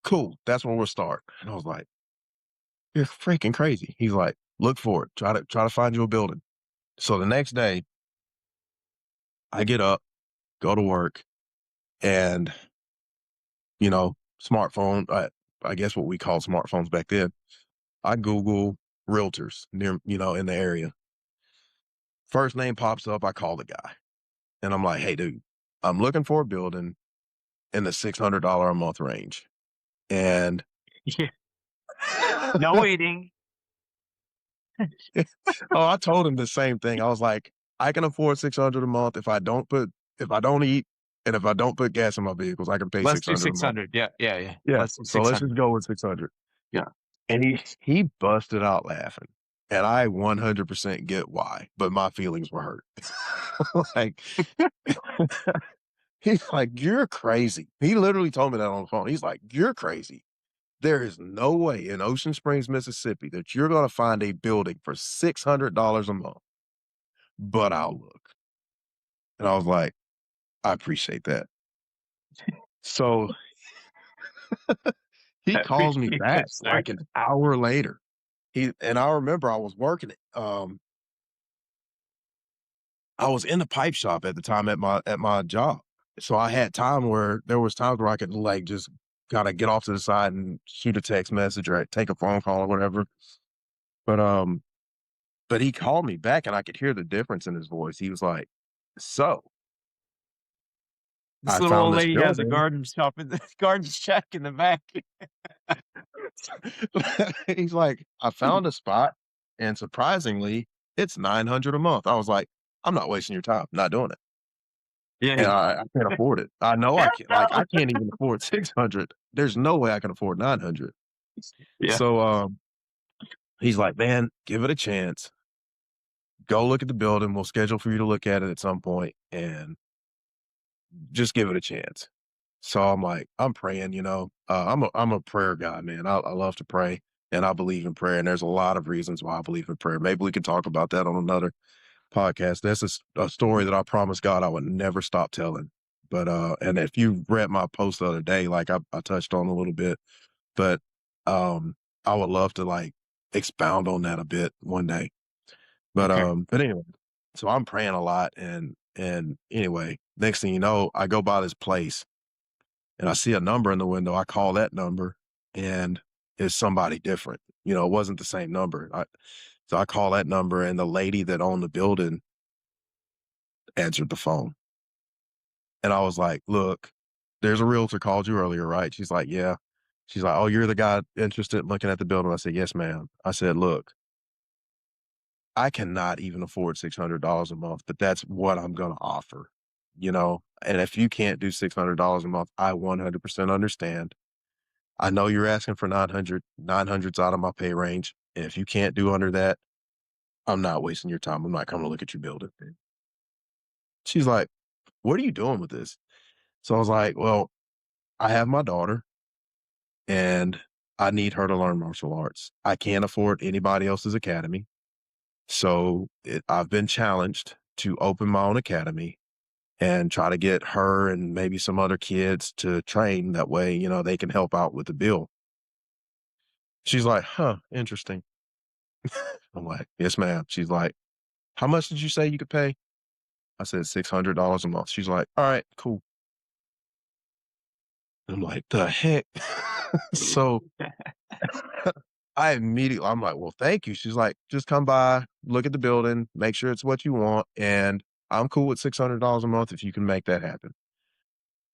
cool, that's when we'll start. And I was like, you're freaking crazy. He's like, look for it. Try to find you a building. So the next day, I get up, go to work, and smartphone. I guess what we called smartphones back then. I Google realtors near, in the area. First name pops up. I call the guy, and I'm like, hey, dude, I'm looking for a building in the $600 a month range, and Yeah. No eating. oh, I told him the same thing. I was like, I can afford 600 a month if I don't eat and if I don't put gas in my vehicles, I can pay Let's do 600 a month. 600. Yeah, yeah, yeah. Yeah. Let's do So let's 600. just go with 600. Yeah. And he busted out laughing. And I 100% get why, but my feelings were hurt. Like he's like, you're crazy. He literally told me that on the phone. He's like, you're crazy. There is no way in Ocean Springs, Mississippi that you're going to find a building for $600 a month, but I'll look. And I was like, I appreciate that. So he I calls me appreciate back that, sir. like an hour later. And I remember I was working it. I was in the pipe shop at the time at my job. So I had time where there was times where I could like just kind of get off to the side and shoot a text message or take a phone call or whatever. But but he called me back and I could hear the difference in his voice. He was like, so This I little found old this lady has a building. garden shop in the garden shack in the back. He's like, I found a spot and surprisingly, it's 900 a month. I was like, I'm not wasting your time. Not doing it. Yeah. And I can't afford it. I know I can't. Like I can't even afford 600. There's no way I can afford 900. Yeah. So he's like, man, give it a chance. Go look at the building. We'll schedule for you to look at it at some point and just give it a chance. So I'm like, I'm praying, I'm a prayer guy, man. I love to pray and I believe in prayer. And there's a lot of reasons why I believe in prayer. Maybe we can talk about that on another podcast. That's a story that I promised God I would never stop telling. But and if you read my post the other day, like I touched on a little bit, but I would love to like expound on that a bit one day. Okay. But anyway, so I'm praying a lot and anyway, next thing you know, I go by this place and I see a number in the window. I call that number and it's somebody different. It wasn't the same number. So I call that number and the lady that owned the building answered the phone. And I was like, look, there's a realtor called you earlier, right? She's like, yeah. She's like, oh, you're the guy interested in looking at the building. I said, yes, ma'am. I said, look, I cannot even afford $600 a month, but that's what I'm going to offer, And if you can't do $600 a month, I 100% understand. I know you're asking for 900, 900's out of my pay range. And if you can't do under that, I'm not wasting your time. I'm not coming to look at your building. She's like, what are you doing with this? So I was like, well, I have my daughter and I need her to learn martial arts. I can't afford anybody else's academy. So I've been challenged to open my own academy and try to get her and maybe some other kids to train. That way, they can help out with the bill. She's like, huh, interesting. I'm like, yes, ma'am. She's like, how much did you say you could pay? I said $600 a month. She's like, all right, cool. I'm like, the heck? So I'm like, "Well, thank you." She's like, "Just come by, look at the building, make sure it's what you want, and I'm cool with $600 a month if you can make that happen."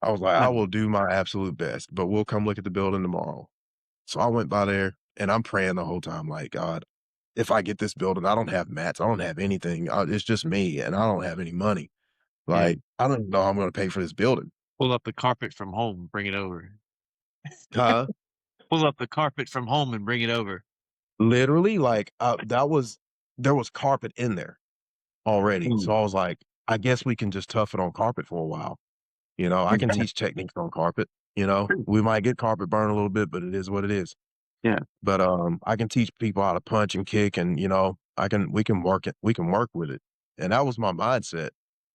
I was like, "I Nice. will do my absolute best, but we'll come look at the building tomorrow." So I went by there, and I'm praying the whole time, like, "God, if I get this building, I don't have mats, I don't have anything, it's just me, and I don't have any money. Yeah. Like, I don't even know how I'm gonna pay for this building." Pull up the carpet from home, bring it over. Huh? Pull up the carpet from home and bring it over. Literally, like, there was carpet in there already, Mm, so I was like, "I guess we can just tough it on carpet for a while." You know, I can yeah, teach techniques on carpet, you know? We might get carpet burn a little bit, but it is what it is. yeah. But, I can teach people how to punch and kick and, you know, we can work with it. And that was my mindset,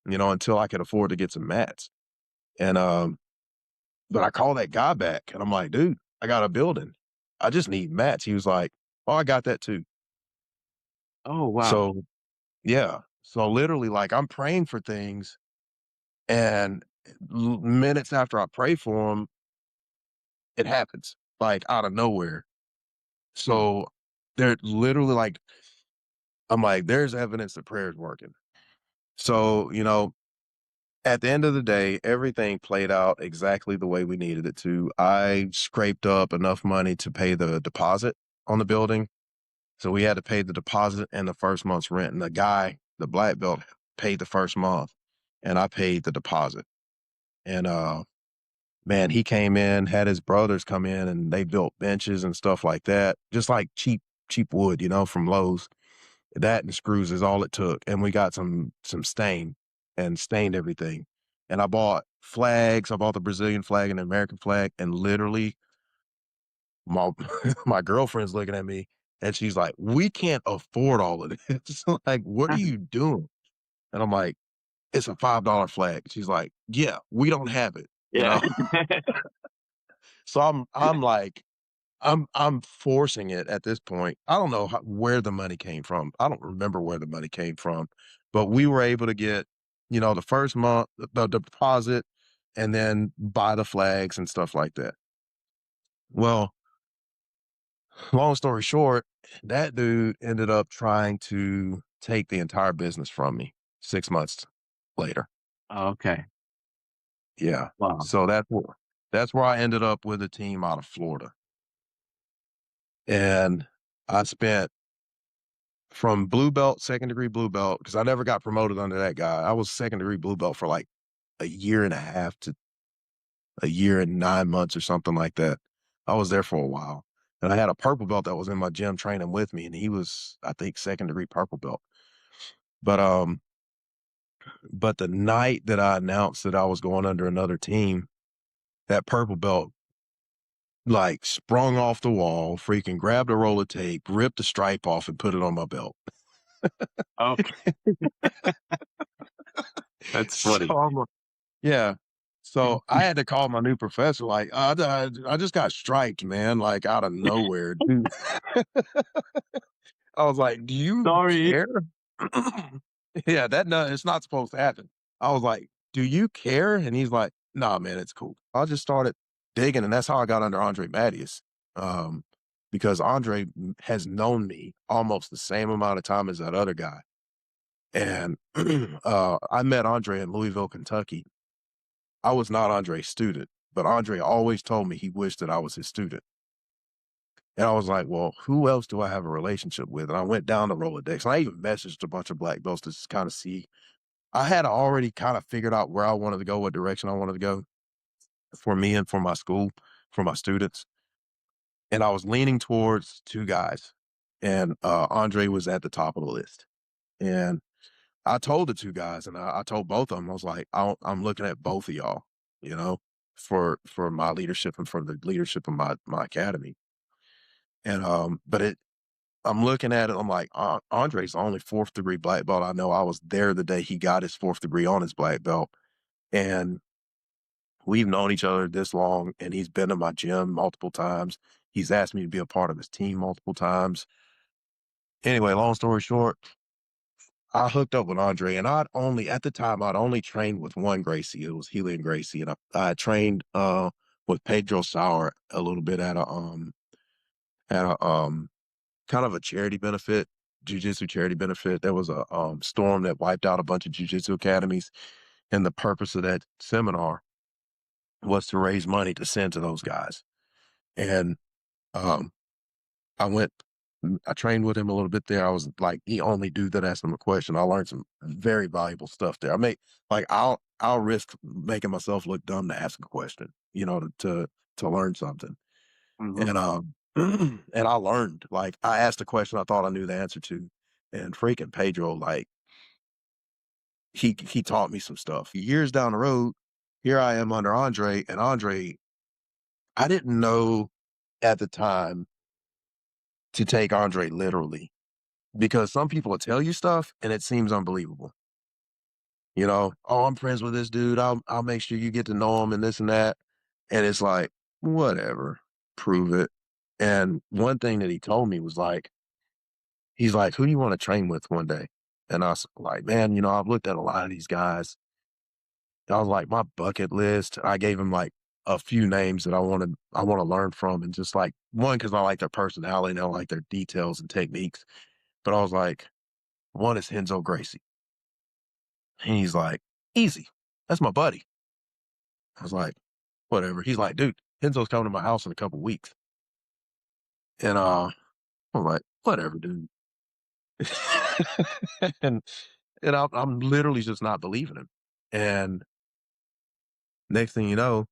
you know, until I could afford to get some mats. And, but I called that guy back and I'm like, "Dude, I got a building. I just need mats." He was like, "Oh, I got that too." Oh, wow. So, yeah. So literally, like, I'm praying for things and minutes after I pray for them, it happens, like, out of nowhere. Mm. So, they're literally like I'm like, "There's evidence that prayer is working." So, you know, at the end of the day, everything played out exactly the way we needed it to. I scraped up enough money to pay the deposit on the building, so we had to pay the deposit and the first month's rent, and the guy, the black belt, paid the first month, and I paid the deposit. And, man, he came in, had his brothers come in, and they built benches and stuff like that, just like cheap wood, you know, from Lowe's. That and screws is all it took, and we got some stain and stained everything. And I bought flags, I bought the Brazilian flag and the American flag, and literally my my girlfriend's looking at me, and she's like, "We can't afford all of this." Like, "What are you doing?" And I'm like, "It's a $5 flag." She's like, "Yeah, we don't have it," you Yeah. know? So I'm like I'm forcing it at this point. I don't know where the money came from. I don't remember where the money came from, but we were able to get, you know, the first month, the deposit, and then buy the flags and stuff like that. Well, long story short, that dude ended up trying to take the entire business from me 6 months later. Okay. Yeah. Wow. So that's where I ended up with a team out of Florida. And I spent from blue belt, second degree blue belt, because I never got promoted under that guy. I was second degree blue belt for like a year and a half to a year and 9 months or something like that. I was there for a while. And I had a purple belt that was in my gym training with me, and he was, I think, second degree purple belt. But but the night that I announced that I was going under another team, that purple belt like sprung off the wall, freaking grabbed a roll of tape, ripped the stripe off, and put it on my belt. Okay. That's So funny. yeah. So I had to call my new professor, like, I just got striped, man, like out of nowhere, dude." I was like, "Do you Sorry. care?" Yeah, that no, it's not supposed to happen. I was like, "Do you care?" And he's like, "Nah, man, it's cool." I just started digging, and that's how I got under Andre Mattius. Um, because Andre has known me almost the same amount of time as that other guy. And I met Andre in Louisville, Kentucky. I was not Andre's student, but Andre always told me he wished that I was his student. And I was like, well, who else do I have a relationship with? And I went down the Rolodex. And I even messaged a bunch of black belts to just kind of see. I had already kind of figured out where I wanted to go, what direction I wanted to go for me and for my school, for my students. And I was leaning towards two guys. And Andre was at the top of the list. And I told the two guys, and I told both of them, I was like, I'm looking at both of y'all, you know, for my leadership and for the leadership of my academy. And but I'm looking at it, I'm like, Andre's the only fourth degree black belt I know. I was there the day he got his fourth degree on his black belt. And we've known each other this long, and he's been to my gym multiple times. He's asked me to be a part of his team multiple times. Anyway, long story short, I hooked up with Andre, and I'd only at the time I'd only trained with one Gracie. It was Healy and Gracie, and I trained with Pedro Sauer a little bit at a kind of a charity benefit, jujitsu charity benefit. There was a storm that wiped out a bunch of jujitsu academies, and the purpose of that seminar was to raise money to send to those guys. And um, I went, I trained with him a little bit there. I was like the only dude that asked him a question. I learned some very valuable stuff there. I may like I'll risk making myself look dumb to ask a question, to learn something. Mhm. And and I learned. Like I asked a question I thought I knew the answer to, and freaking Pedro, like he taught me some stuff. Years down the road, here I am under Andre, and Andre, I didn't know at the time to take Andre literally because some people will tell you stuff and it seems unbelievable. Oh, I'm friends with this dude. I'll make sure you get to know him and this and that. And it's like, whatever, prove it. And one thing that he told me was like, he's like, who do you want to train with one day? And I was like, man, I've looked at a lot of these guys. I was like, my bucket list. I gave him like a few names that I want to learn from, and just like one because I like their personality and I like their details and techniques. But I was like, one is Henzo Gracie. And he's like, easy. That's my buddy. I was like, whatever. He's like, dude, Henzo's coming to my house in a couple weeks. And I'm like, whatever, dude. and I'm literally just not believing him. And next thing you know,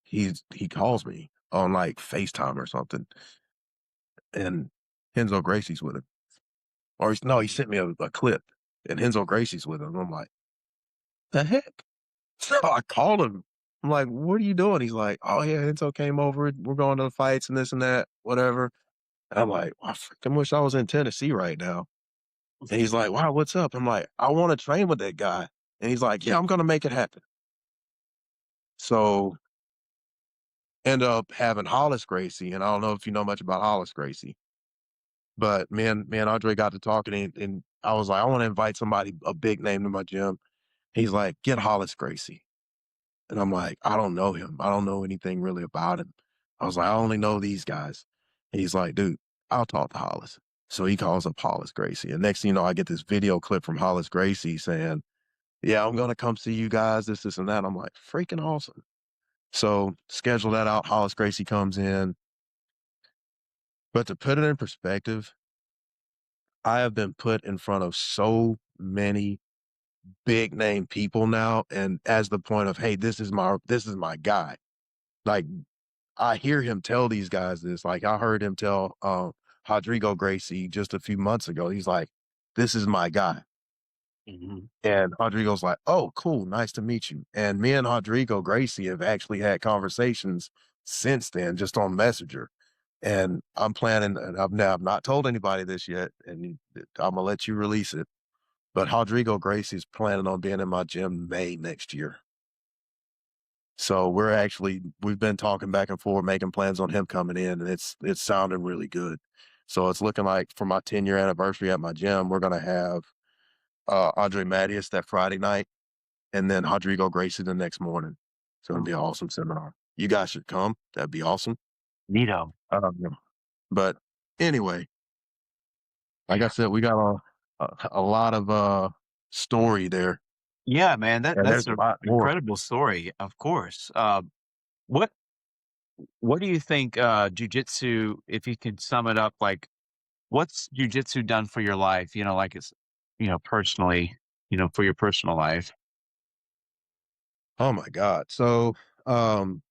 he calls me on like FaceTime or something, and Henzo Gracie's with him. Or no, he sent me a clip, and Henzo Gracie's with him. I'm like, the heck? So I called him. I'm like, what are you doing? He's like, oh yeah, Henzo came over. We're going to the fights and this and that, whatever. And I'm like, I freaking wish I was in Tennessee right now. And he's like, wow, what's up? I'm like, I want to train with that guy. And he's like, yeah, I'm gonna make it happen. So end up having Hollis Gracie, and I don't know if you know much about Hollis Gracie, but me and Andre got to talking, and I was like, I want to invite somebody, a big name to my gym. He's like, get Hollis Gracie. And I'm like, I don't know him. I don't know anything really about him. I was like, I only know these guys. And he's like, dude, I'll talk to Hollis. So he calls up Hollis Gracie. And next thing you know, I get this video clip from Hollis Gracie saying, yeah, I'm going to come see you guys, this, and that. I'm like, freaking awesome. So schedule that out. Hollis Gracie comes in. But to put it in perspective, I have been put in front of so many big name people now, and as the point of, hey, this is my guy. Like I hear him tell these guys this. Like I heard him tell Rodrigo Gracie just a few months ago. He's like, this is my guy. Mhm. And Rodrigo's like, oh, cool, nice to meet you. And me and Rodrigo Gracie have actually had conversations since then, just on Messenger. And I'm planning, and I've not told anybody this yet, and I'm gonna let you release it. But Rodrigo Gracie is planning on being in my gym May next year. So we've been talking back and forth, making plans on him coming in, and it's sounding really good. So it's looking like for my 10-year anniversary at my gym, we're gonna have Andre Mattias that Friday night, and then Rodrigo Gracie the next morning. It's gonna be an awesome seminar. You guys should come. That'd be awesome. Neato. Um, but anyway, like I said, we got a lot of story there, Yeah, man, and there's that's a an lot more. incredible story, of course. What what do you think, jujitsu, if you can sum it up, like, what's jujitsu done for your life? Like it's, personally, for your personal life. Oh my God. So um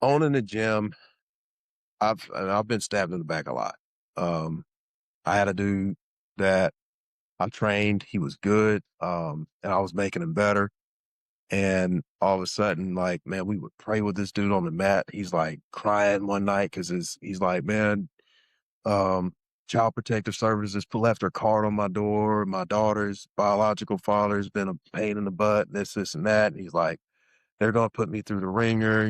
owning a gym, I've been stabbed in the back a lot. Um I had a dude that I trained, he was good, and I was making him better. And all of a sudden, like, man, we would pray with this dude on the mat. He's like crying one night because he's like, man, um, Child Protective Services left her card on my door. My daughter's biological father's been a pain in the butt, this, and that. And he's like, they're gonna put me through the ringer,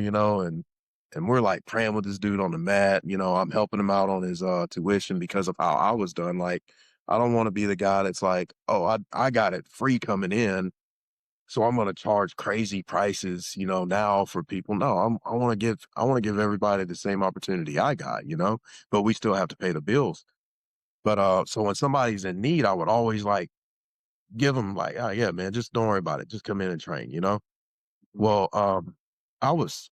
and we're like praying with this dude on the mat. I'm helping him out on his tuition because of how I was done. Like, I don't want to be the guy that's like, oh, I got it free coming in. so I'm gonna charge crazy prices, now for people. No, I want to give everybody the same opportunity I got, but we still have to pay the bills. But so when somebody's in need, I would always like give them like, oh yeah, man, just don't worry about it. Just come in and train. Mhm. Well, I was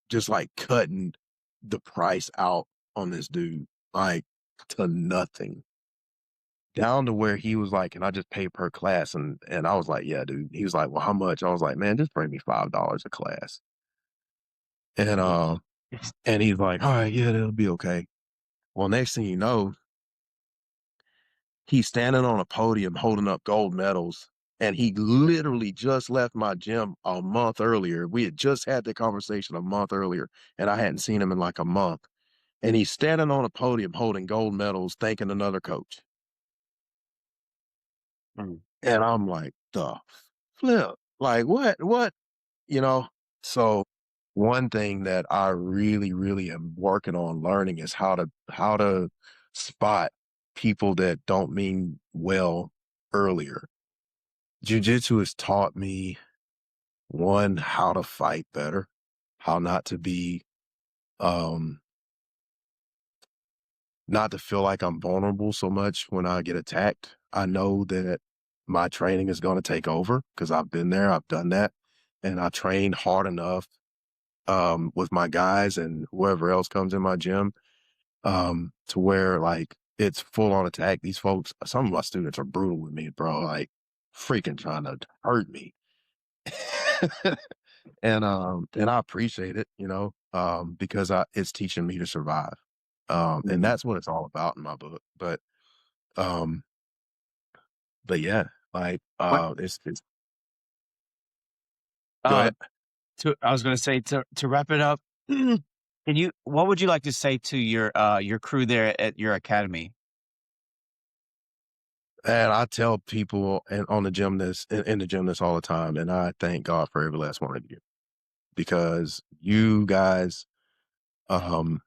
just like cutting the price out on this dude, like to nothing. Down to where he was like, "Can I just pay per class?" And I was like, "Yeah, dude." He was like, "Well, how much?" I was like, "Man, just bring me $5 a class." And Yeah. and he's like, "All right, yeah, that'll be okay." Well, next thing you know, he's standing on a podium holding up gold medals, and he literally just left my gym a month earlier. We had just had the conversation a month earlier, and I hadn't seen him in like a month. And he's standing on a podium holding gold medals, thanking another coach. Mm. And I'm like, the flip, like what? You know? So one thing that I really, really am working on learning is how to spot people that don't mean well earlier. Jiu-jitsu has taught me, one, how to fight better, how not to be um not to feel like I'm vulnerable so much when I get attacked. I know that my training is gonna take over because I've been there, I've done that, and I train hard enough, with my guys and whoever else comes in my gym, to where, like, it's full on attack. These folks, some of my students are brutal with me, bro, like, freaking trying to hurt me. And I appreciate it, because it's teaching me to survive. And Mhm. that's what it's all about in my book. Um, but yeah, like, What it's go uh ahead. I was gonna say to wrap it up, what would you like to say to your crew there at your academy? And I tell people and on the gym this in the gym this all the time, and I thank God for every last one of you because you guys um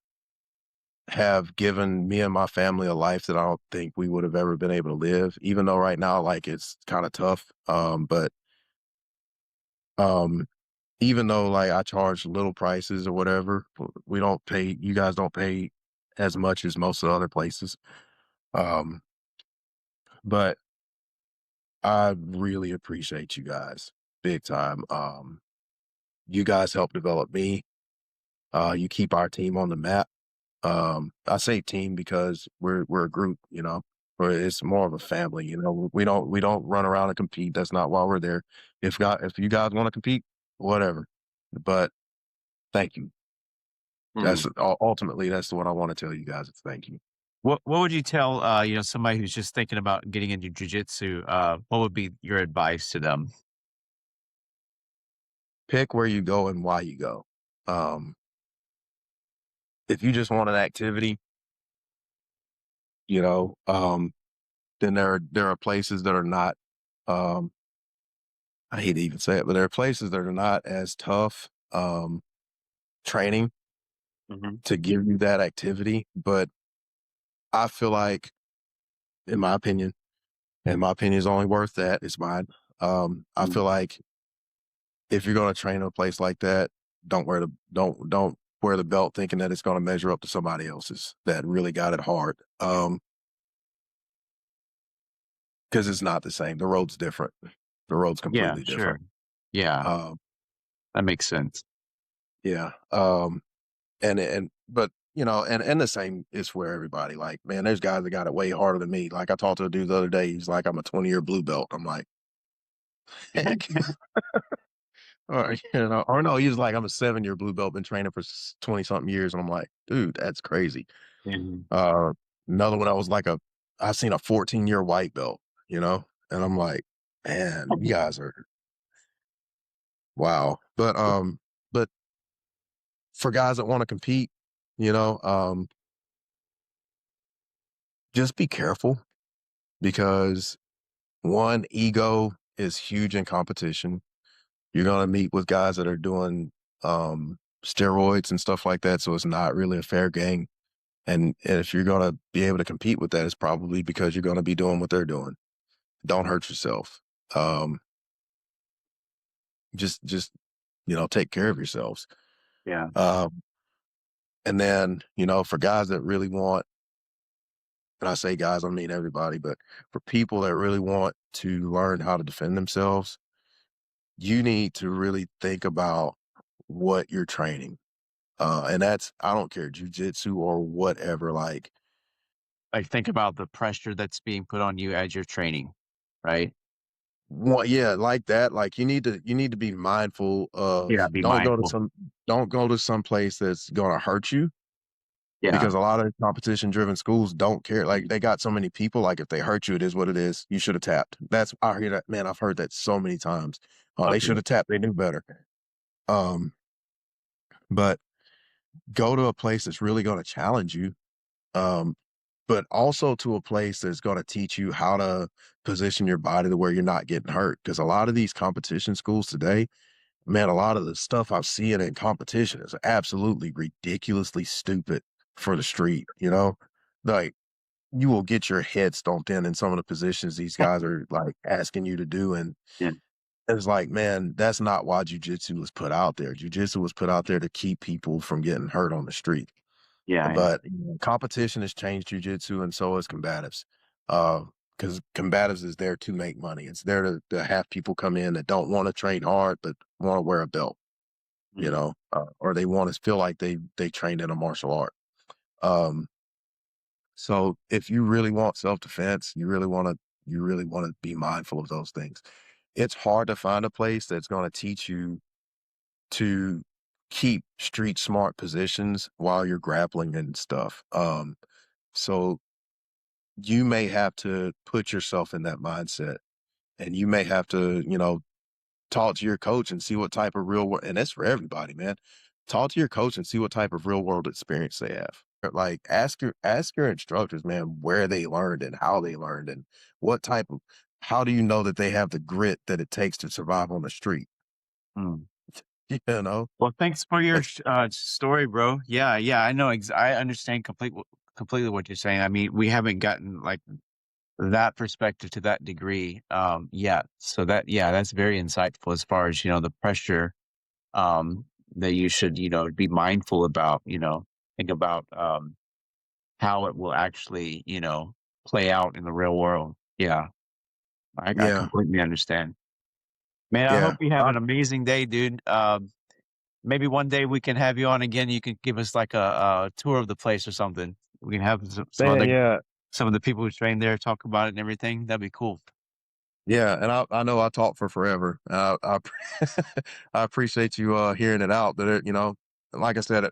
have given me and my family a life that I don't think we would have ever been able to live, even though right now, like, it's kind of tough. But um even though like I charge little prices or whatever, we don't pay you guys don't pay as much as most of the other places. Um, but I really appreciate you guys big time. You guys help develop me. You keep our team on the map. I say team because we're a group, or it's more of a family. We don't run around and compete. That's not why we're there. If you guys want to compete, whatever. But thank you. Mm. Ultimately that's what I want to tell you guys. It's thank you. What would you tell, somebody who's just thinking about getting into jujitsu, what would be your advice to them? Pick where you go and why you go. Um, if you just want an activity, you know, um, then there are places that are not. Um, I hate to even say it, but there are places that are not as tough training Mhm. to give you that activity. But I feel like, in my opinion, and my opinion is only worth that. It's mine. I Mm. feel like if you're going to train in a place like that, don't wear the belt thinking that it's going to measure up to somebody else's that really got it hard. Because it's not the same. The road's different. The road's Yeah, completely sure. different. Yeah, Um, that makes sense. yeah. But and the same is for everybody. Like, man, there's guys that got it way harder than me. Like I talked to a dude the other day. He's like, I'm a 20-year blue belt. I'm like, heck, or no, he's like, I'm a 7-year blue belt. Been training for 20 something years, and I'm like, dude, that's crazy. Mhm. Uh, Another one, I seen a 14-year white belt. And I'm like, man, you guys are wow. But for guys that want to compete, you know, um, just be careful because one, ego is huge in competition. You're gonna meet with guys that are doing steroids and stuff like that, so it's not really a fair game. And if you're gonna be able to compete with that, it's probably because you're gonna be doing what they're doing. Don't hurt yourself. Um, just take care of yourselves. Yeah. Um, and then, for guys that really want, and I say guys, I mean everybody, but for people that really want to learn how to defend themselves, you need to really think about what you're training. And that's, I don't care, jujitsu or whatever. Like, Like, think about the pressure that's being put on you as you're training, right? yeah, like that. Like, you need to be mindful Yeah, of, be mindful. don't go to some place that's gonna hurt you, Yeah. because a lot of competition driven schools don't care. Like, they got so many people. Like, if they hurt you, it is what it is. You should have tapped. I hear that, man. I've heard that so many times. Oh, they should Okay. have tapped. They knew better. Um, but go to a place that's really going to challenge you. Um, but also to a place that's going to teach you how to position your body to where you're not getting hurt. Because a lot of these competition schools today, man, a lot of the stuff I'm seeing in competition is absolutely ridiculously stupid for the street. Like, you will get your head stomped in some of the positions these guys are like asking you to do. And Yeah. it's like, man, that's not why jujitsu was put out there. Jujitsu was put out there to keep people from getting hurt on the street. Yeah, yeah. But competition has changed jujitsu, and so has combatives. Because combatives is there to make money. It's there to have people come in that don't want to train hard but want to wear a belt, Mm. or they want to feel like they trained in a martial art. Um, so if you really want self defense, you really want to be mindful of those things. It's hard to find a place that's going to teach you to keep street smart positions while you're grappling and stuff. So you may have to put yourself in that mindset, and you may have to, talk to your coach and see what type of real world, and that's for everybody, man. Talk to your coach and see what type of real world experience they have. Like, ask your instructors, man, where they learned and how they learned, and what type of how do you know that they have the grit that it takes to survive on the street? Mm. You know? Well, thanks for your story, bro. Yeah, yeah, I know. I understand completely what you're saying. I mean, we haven't gotten like that perspective to that degree yet. So yeah, that's very insightful as far as the pressure that you should be mindful about. Think about how it will actually play out in the real world. Yeah, I Yeah, completely understand. Man, I yeah. hope you have an amazing day, dude. Maybe one day we can have you on again. You can give us like a tour of the place or something. We can have Man, yeah. some of the people who train there talk about it and everything. That'd be cool. Yeah, and I know I talked for forever. I appreciate you, hearing it out, but like I said,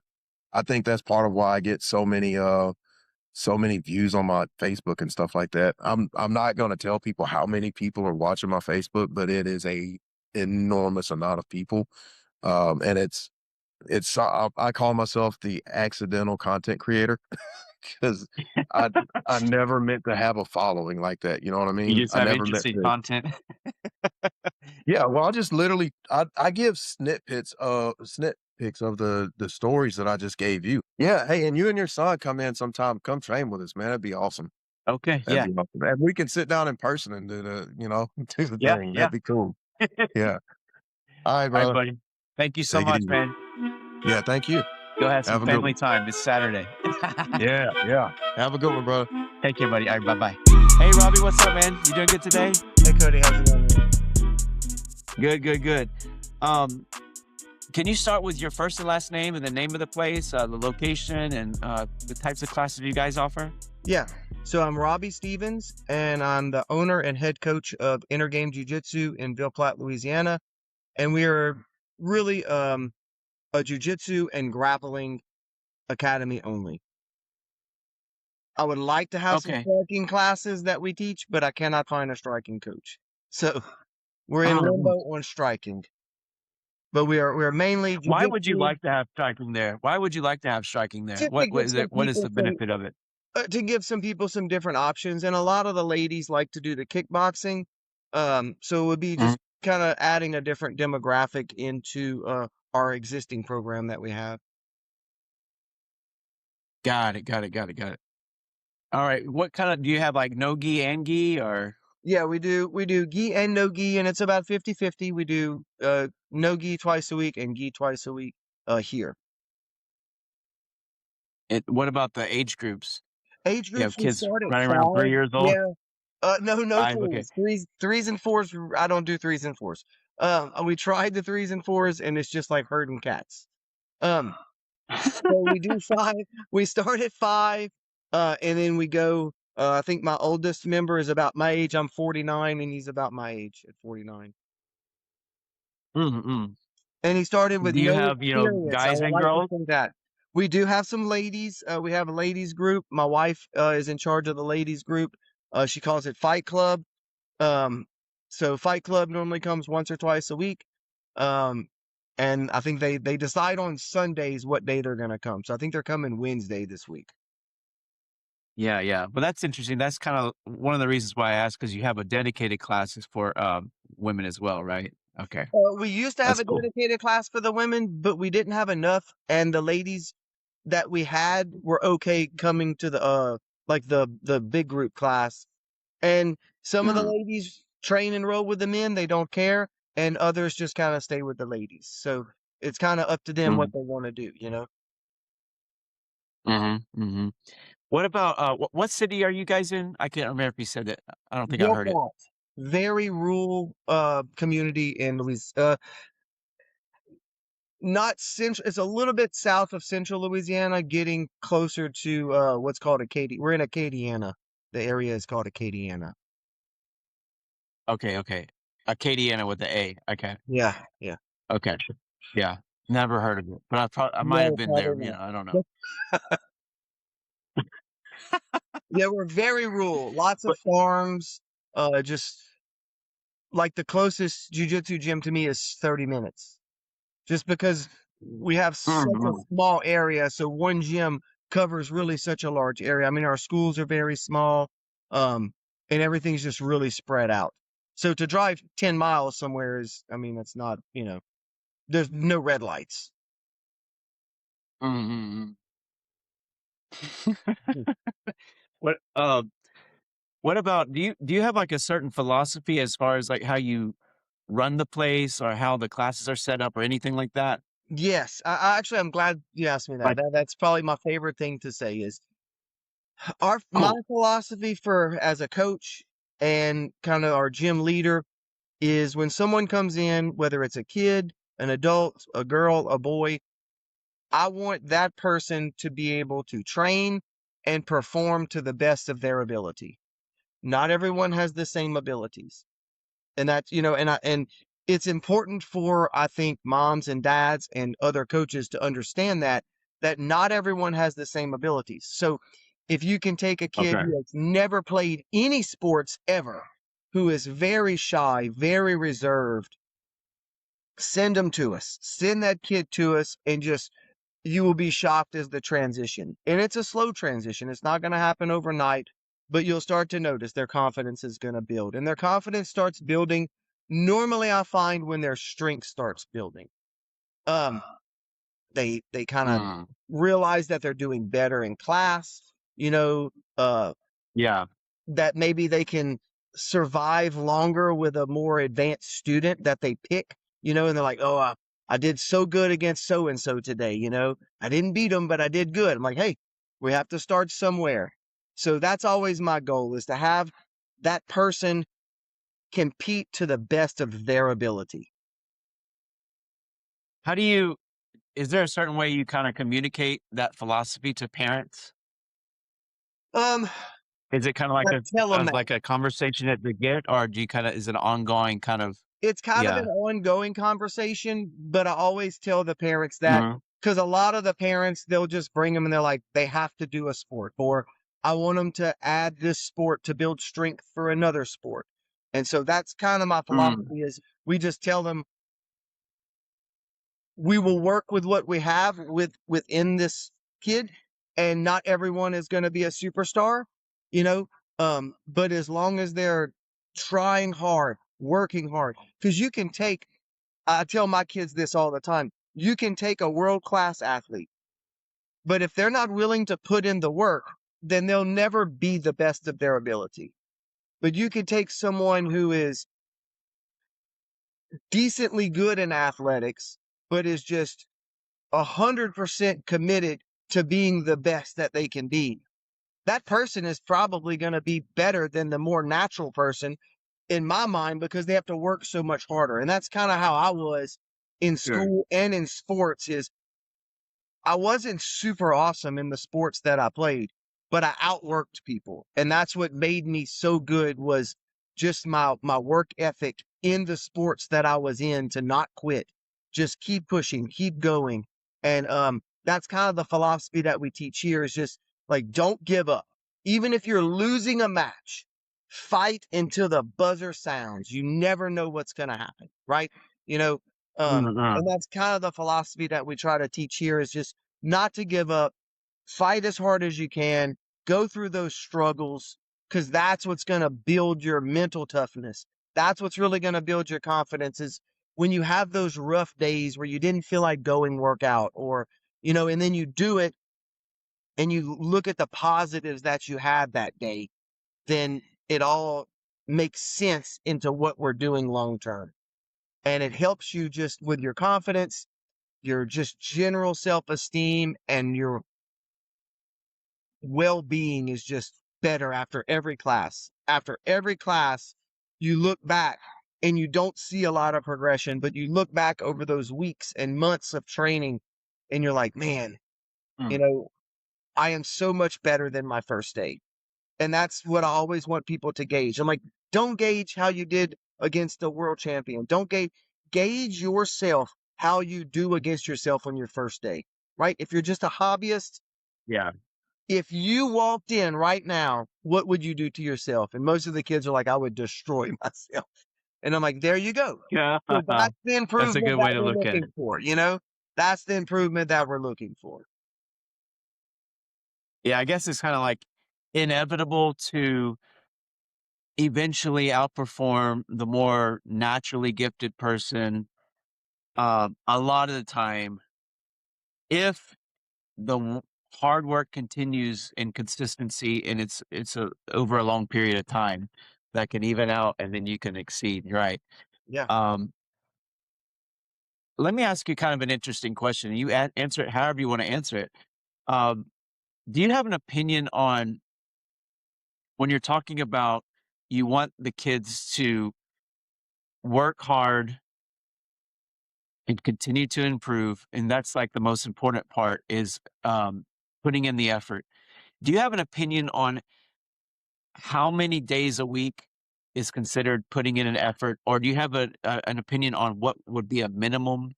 I think that's part of why I get so many views on my Facebook and stuff like that. I'm not gonna tell people how many people are watching my Facebook, but it is a enormous amount of people. And I call myself the accidental content creator, because I I never meant to have a following like that. You know what I You mean? just I have never meant interesting to. content. Yeah, well, I just literally I give snippets of the stories that I just gave you. Yeah, hey, and you and your son come in sometime, come train with us, man. That'd be awesome. Okay, That'd yeah, be awesome. And we can sit down in person and do the yeah, thing. yeah. That'd be cool. Yeah. All right, All right, brother. buddy. Thank you so Take it much, easy. man. Yeah, thank you. Go have some Have a good family one. time. It's Saturday. Yeah, yeah. Have a good one, brother. Take care, buddy. All right, bye bye. Hey, Robbie, what's up, man? You doing good today? Hey Cody, how's it going, man? Good, good, good. Um, can you start with your first and last name and the name of the place, the location, and the types of classes you guys offer? Yeah. So I'm Robbie Stevens, and I'm the owner and head coach of Inner Game Jiu-Jitsu in Ville Platte, Louisiana. And we are really a jiu-jitsu and grappling academy only. I would like to have some Okay. striking classes that we teach, but I cannot find a striking coach. So we're in limbo Oh, on striking. But we're mainly why would you jiu-jitsu like to have striking there? Why would you like to have striking there? just to What give is some it? What is people the benefit of it? some people some different options, and a lot of the ladies like to do the kickboxing. So it would be Mhm. just kind of adding a different demographic into our existing program that we have. Got it. Got it. Got it. Got it. All right. What kind of do you have like no gi and gi or? Yeah, we do gi and no gi, and it's about 50-50. We do no gi twice a week and gi twice a week here. What about the age groups? Age You have groups we kids start at running around 3 5. years old? Yeah. No 5, okay. fours. Threes and fours. I don't do threes and fours. We tried the threes and fours, and it's just like herding cats. Um, so we do 5. We start at 5, and then we go. I think my oldest member is about my age. I'm 49, and he's about my age at 49. Mm. And he started with Do you no have, experience. I guys would and like to girls? say that. We do have some ladies. We have a ladies group. My wife is in charge of the ladies group. She calls it Fight Club. Um, so Fight Club normally comes once or twice a week. Um, and I think they decide on Sundays what day they're gonna come. So I think they're coming Wednesday this week. Yeah, yeah. But that's interesting. That's kinda one of the reasons why I asked, because you have a dedicated classes for, women as well, right? Okay, We used to have that's a cool. dedicated class for the women, but we didn't have enough, and the ladies that we had were okay coming to the like the big group class. And some of the Mm, ladies train and roll with the men, they don't care, and others just kind of stay with the ladies. So it's kind of up to them what mhm, they want to do, you know. mhm, mhm. What about, what city are you guys in? I can't remember if you said it. I don't think I Ville heard it. Platte, very rural community in Louis not central, it's a little bit south of central Louisiana, getting closer to what's called Acadiana. We're in Acadiana. The area is called Acadiana. Okay, okay. Acadiana with the A. Okay, Yeah, yeah. okay. Yeah, never heard of it, but I might have No, been there, probably not. I don't know. But yeah, we're very rural. Lots of But farms. Just like the closest jujitsu gym to me is 30 minutes. Just because we have mm, such a mm, small area, so one gym covers really such a large area. I mean, our schools are very small, um, and everything's just really spread out. So to drive 10 miles somewhere is, I mean, it's not, there's no red lights. mm, Hmm. What, what about do you have, like, a certain philosophy as far as, like, how you run the place or how the classes are set up or anything like that? Yes, I actually, I'm glad you asked me that. Like, That's probably my favorite thing to say is my cool. philosophy for as a coach and kind of our gym leader is when someone comes in, whether it's a kid, an adult, a girl, a boy, I want that person to be able to train and perform to the best of their ability. Not everyone has the same abilities. And that's, and it's important for, I think, moms and dads and other coaches to understand that not everyone has the same abilities. So if you can take a kid Okay. who has never played any sports ever, who is very shy, very reserved, send them to us. Send that kid to us, and just you will be shocked as the transition. And it's a slow transition. It's not going to happen overnight, but you'll start to notice their confidence is going to build. And their confidence starts building normally, I find, when their strength starts building. Um they kind of Mm, realize that they're doing better in class, you know, uh yeah. that maybe they can survive longer with a more advanced student that they pick, and they're like, oh, I did so good against so and so today, I didn't beat them, but I did good. I'm like, hey, we have to start somewhere. So that's always my goal, is to have that person compete to the best of their ability. How do you is there a certain way you kinda communicate that philosophy to parents? Um, Is it kinda I tell them that. like a conversation at the get, or do you kinda is it an ongoing kind of It's kind of an yeah. ongoing conversation, but I always tell the parents that, Mhm, because a lot of the parents, they'll just bring them and they're like, they have to do a sport, or I want them to add this sport to build strength for another sport. And so that's kind of my mm, philosophy, is we just tell them we will work with what we have within this kid, and not everyone is going to be a superstar, you know, but as long as they're trying hard, working hard, because you can take, I tell my kids this all the time. You can take a world-class athlete, but if they're not willing to put in the work, then they'll never be the best of their ability. but you could take someone who is decently good in athletics, but is just 100% committed to being the best that they can be. That person is probably going to be better than the more natural person in my mind because they have to work so much harder. And that's kind of how I was in Sure. school and in sports is I wasn't super awesome in the sports that I played, but I outworked people. And that's what made me so good was just my work ethic in the sports that I was in to not quit. Just keep pushing, keep going. And that's kind of the philosophy that we teach here is just like don't give up. Even if you're losing a match, fight until the buzzer sounds. You never know what's going to happen, right? You know, Mhm. and that's kind of the philosophy that we try to teach here is just not to give up, fight as hard as you can, go through those struggles, because that's what's going to build your mental toughness. That's what's really going to build your confidence is when you have those rough days where you didn't feel like going work out or, and then you do it and you look at the positives that you had that day, then it all makes sense into what we're doing long term. And it helps you just with your confidence, your just general self-esteem, and your well-being is just better after every class. After every class, you look back and you don't see a lot of progression, but you look back over those weeks and months of training and you're like, man, you Mm. know, I am so much better than my first day. And that's what I always want people to gauge. I'm like, don't gauge how you did against the world champion. Don't gauge yourself how you do against yourself on your first day, right? If you're just a hobbyist, Yeah. if you walked in right now, what would you do to yourself? And most of the kids are like, I would destroy myself. And I'm like, there you go. Yeah. So that's the That's a improvement good that way to we're look at looking it. for. That's the improvement that we're looking for. Yeah, I guess it's kind of like inevitable to eventually outperform the more naturally gifted person. A lot of the time, if the hard work continues in consistency and it's over a long period of time, that can even out and then you can exceed, right? Yeah. Um, Let me ask you kind of an interesting question. You answer it however you want to answer it. Um, do you have an opinion on when you're talking about you want the kids to work hard and continue to improve, and that's like the most important part is putting in the effort. Do you have an opinion on how many days a week is considered putting in an effort, or do you have an opinion on what would be a minimum?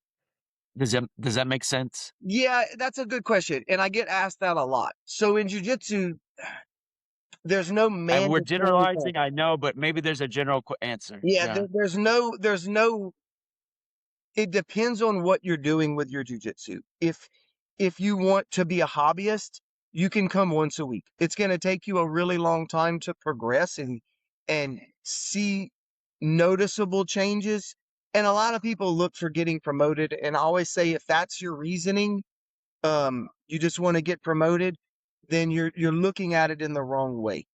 Does that make sense? Yeah, that's a good question. And I get asked that a lot. So in jujitsu, there's no And we're mandatory generalizing, I know, but maybe there's a general answer. Yeah, Yeah. there's no it depends on what you're doing with your jujitsu. If you want to be a hobbyist, you can come once a week. It's going to take you a really long time to progress and see noticeable changes. And a lot of people look for getting promoted. And I always say if that's your reasoning, you just want to get promoted, then you're looking at it in the wrong way.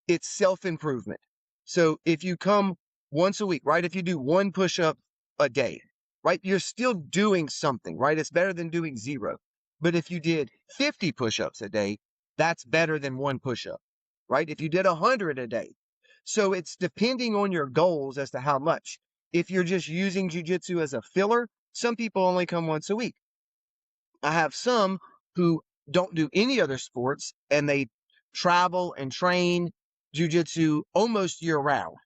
It's self-improvement. So if you come once a week, right? If you do one push-up a day, right? You're still doing something, right? It's better than doing zero. But if you did 50 push-ups a day, that's better than one push-up, right? If you did 100 a day. So it's depending on your goals as to how much. If you're just using jujitsu as a filler, some people only come once a week. I have some who don't do any other sports and they travel and train jujitsu almost year round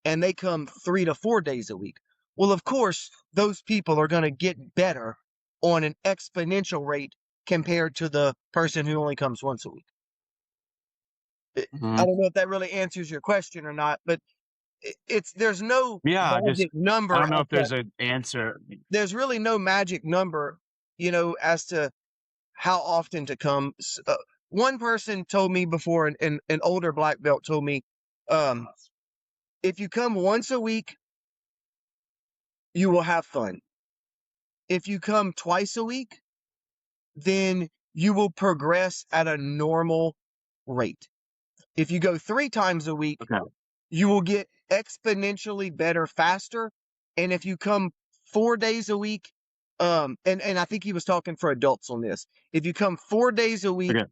and they come 3 to 4 days a week. Well, of course, those people are going to get better on an exponential rate compared to the person who only comes once a week. I Mhm. don't know if that really answers your question or not, but there's no Yeah, magic I number don't know as if to, there's an answer. there's really no magic number, as to how often to come. One person told me before, an older black belt told me, um, if you come once a week, you will have fun. If you come twice a week, then you will progress at a normal rate. If you go 3 times a week, Okay. you will get exponentially better faster. And if you come 4 days a week, and I think he was talking for adults on this. If you come 4 days a week, Okay.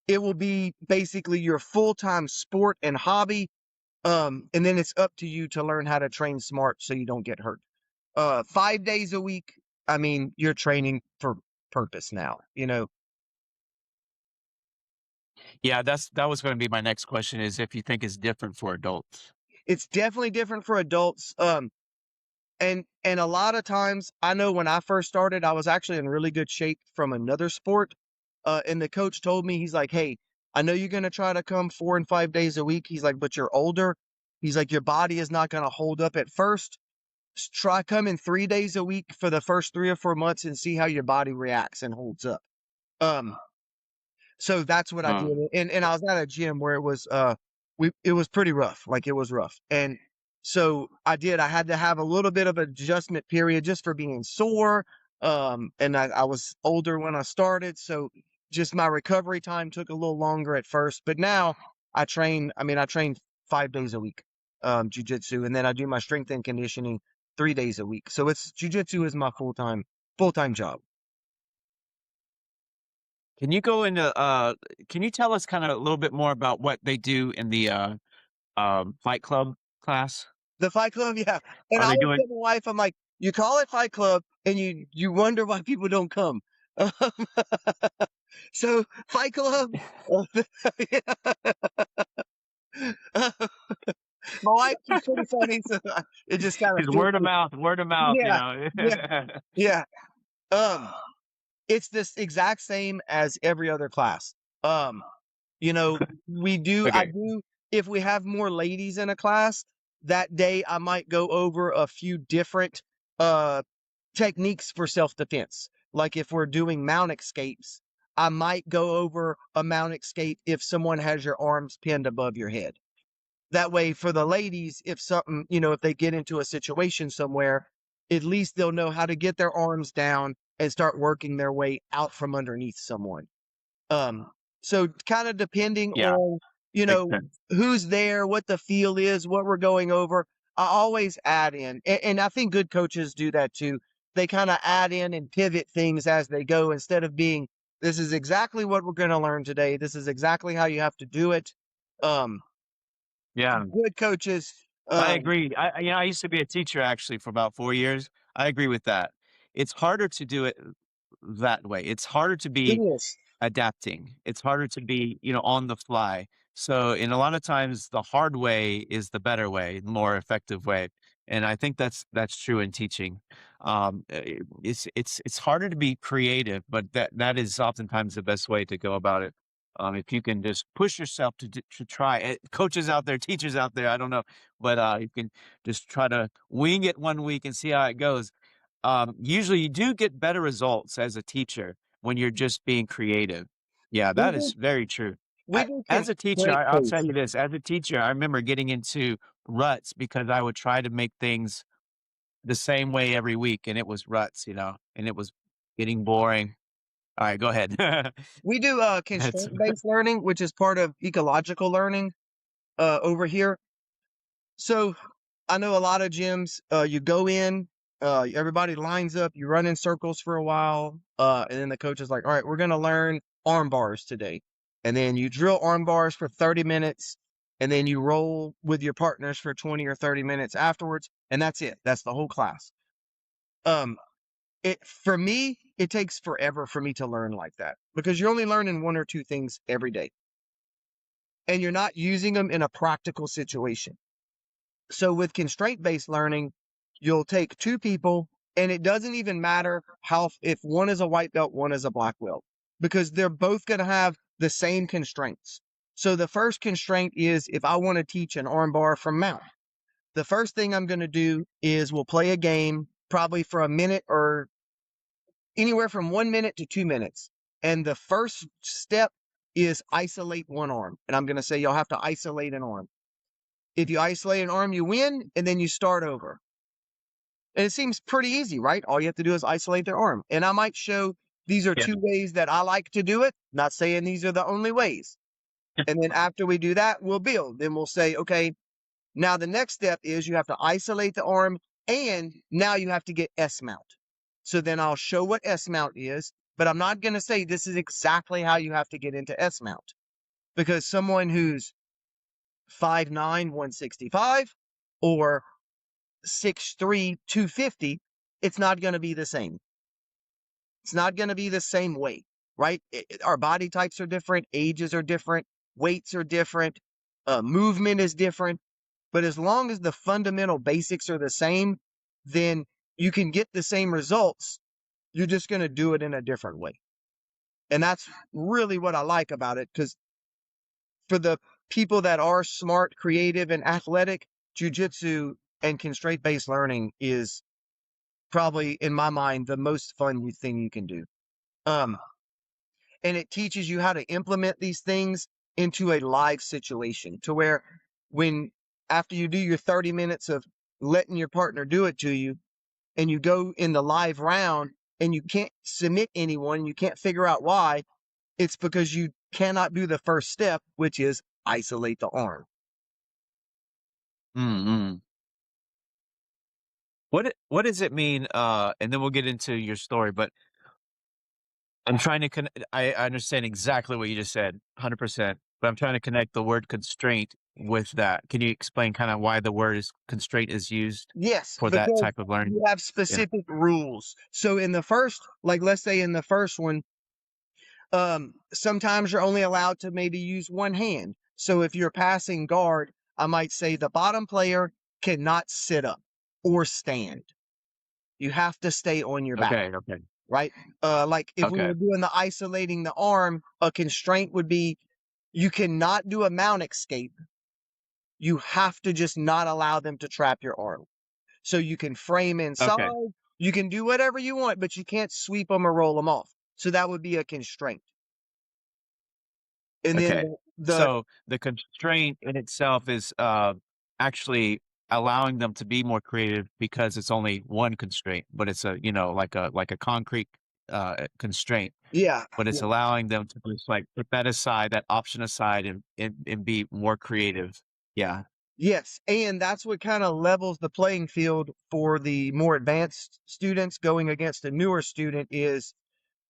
it will be basically your full-time sport and hobby. And then it's up to you to learn how to train smart so you don't get hurt. 5 days a week, I mean, you're training for purpose now, you know. Yeah, that was going to be my next question, is if you think it's different for adults. It's definitely different for adults. And a lot of times, I know when I first started, I was actually in really good shape from another sport. And the coach told me, he's like, "Hey, I know you're gonna try to come 4 and 5 days a week." He's like, "But you're older." He's like, "Your body is not gonna hold up at first. Try coming 3 days a week for the first 3 or 4 months and see how your body reacts and holds up." Um, So that's what I did. And I was at a gym where it was it was pretty rough. Like it was rough. And so I had to have a little bit of adjustment period just for being sore. And I was older when I started, so just my recovery time took a little longer at first. But now I train 5 days a week, jujitsu, and then I do my strength and conditioning 3 days a week. So it's jujitsu is my full-time job. Can you go into can you tell us kind of a little bit more about what they do in the Fight Club class? The Fight Club, yeah. And Are I they always doing tell my wife, I'm like, you call it Fight Club, and you wonder why people don't come. Um, so Fight Club, my wife, she's pretty funny, so it just kind of It's fits me. word of mouth, you Yeah, know. yeah, yeah. Um, it's this exact same as every other class. Um, You know, I Okay. do, if we have more ladies in a class, that day I might go over a few different uh techniques for self-defense. Like if we're doing mount escapes, I might go over a mount escape if someone has your arms pinned above your head. That way for the ladies, if something, if they get into a situation somewhere, at least they'll know how to get their arms down and start working their way out from underneath someone. Um, so kind of depending Yeah, on, you makes know, sense. who's there, what the feel is, what we're going over, I always add in. And I think good coaches do that too. They kind of add in and pivot things as they go instead of being, this is exactly what we're going to learn today. This is exactly how you have to do it. Um, Yeah. Good coaches, I um, agree. I used to be a teacher actually for about 4 years. I agree with that. It's harder to do it that way. It's harder to it be is. adapting. It's harder to be, on the fly. So, in a lot of times, the hard way is the better way, more effective way. And I think that's true in teaching. It's harder to be creative, but that is oftentimes the best way to go about it. If you can just push yourself to try. Coaches out there, teachers out there, I don't know, but you can just try to wing it one week and see how it goes. Usually, you do get better results as a teacher when you're just being creative. Yeah, We that do, is very true. we do As a teacher, constraint I'll tell based. you this, as a teacher, I remember getting into ruts because I would try to make things the same way every week, and it was ruts, and it was getting boring. Alright, go ahead. We do That's constraint based learning, which is part of ecological learning over here. So I know a lot of gyms, you go in, everybody lines up, you run in circles for a while, and then the coach is like, all right, we're going to learn arm bars today. And then you drill arm bars for 30 minutes, and then you roll with your partners for 20 or 30 minutes afterwards. And that's it. That's the whole class. Um, for me, it takes forever for me to learn like that because you're only learning one or two things every day and you're not using them in a practical situation. So with constraint-based learning, you'll take two people and it doesn't even matter if one is a white belt, one is a black belt, because they're both going to have the same constraints. So the first constraint is if I want to teach an armbar from mount, the first thing I'm going to do is we'll play a game probably for a minute or anywhere from 1 minute to 2 minutes. And the first step is isolate one arm. And I'm going to say you'll have to isolate an arm. If you isolate an arm, you win, and then you start over. And it seems pretty easy, right? All you have to do is isolate their arm. And I might show these are yeah. two ways that I like to do it, not saying these are the only ways. And then after we do that, we'll build. Then we'll say, okay, Now, the next step is you have to isolate the arm, and now you have to get S mount. So then I'll show what S mount is, but I'm not going to say this is exactly how you have to get into S mount, because someone who's 5'9", 165 or 6'3", 250, it's not going to be the same. It's not going to be the same weight, right? Our body types are different, ages are different, weights are different, movement is different. But as long as the fundamental basics are the same, then you can get the same results. You're just going to do it in a different way. And that's really what I like about it, because for the people that are smart, creative, and athletic, jiu-jitsu and constraint-based learning is probably, in my mind, the most fun thing you can do. And it teaches you how to implement these things into a live situation, to where when after you do your 30 minutes of letting your partner do it to you, and you go in the live round and you can't submit anyone, you can't figure out why, it's because you cannot do the first step, which is isolate the arm. Mm-hmm. What does it mean? And then we'll get into your story, but I'm trying to I understand exactly what you just said, 100%, but I'm trying to connect the word constraint with that. Can you explain kind of why the word is constraint is used Yes, for that because type of learning? you have Yeah. specific rules. So in the first, like let's say in the first one, sometimes you're only allowed to maybe use one hand. So if you're passing guard, I might say the bottom player cannot sit up or stand. You have to stay on your back, Okay. right? Like if we Okay. were doing the isolating the arm, a constraint would be you cannot do a mount escape. You have to just not allow them to trap your arm. So you can frame inside, Okay. you can do whatever you want, but you can't sweep them or roll them off. So that would be a constraint. And then Okay. So the constraint in itself is actually allowing them to be more creative because it's only one constraint, but it's a, like a concrete constraint, yeah, but it's yeah, allowing them to just like put that aside, that option aside, and be more creative. Yeah. yes. And that's what kind of levels the playing field for the more advanced students going against a newer student is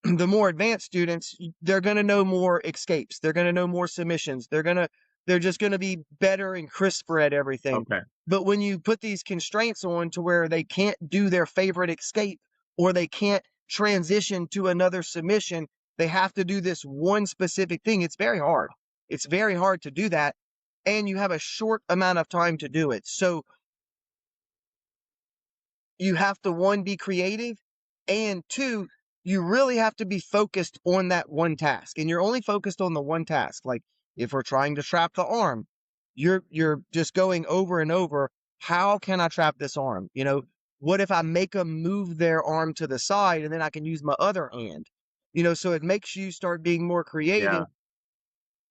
the more advanced students, they're going to know more escapes. They're going to know more submissions. They're just going to be better and crisper at everything. Okay. But when you put these constraints on to where they can't do their favorite escape or they can't transition to another submission, they have to do this one specific thing. It's very hard. It's very hard to do that. And you have a short amount of time to do it. So you have to, one, be creative, and two, you really have to be focused on that one task. And you're only focused on the one task. Like if we're trying to trap the arm, you're just going over and over, how can I trap this arm? What if I make them move their arm to the side and then I can use my other hand? So it makes you start being more creative Yeah.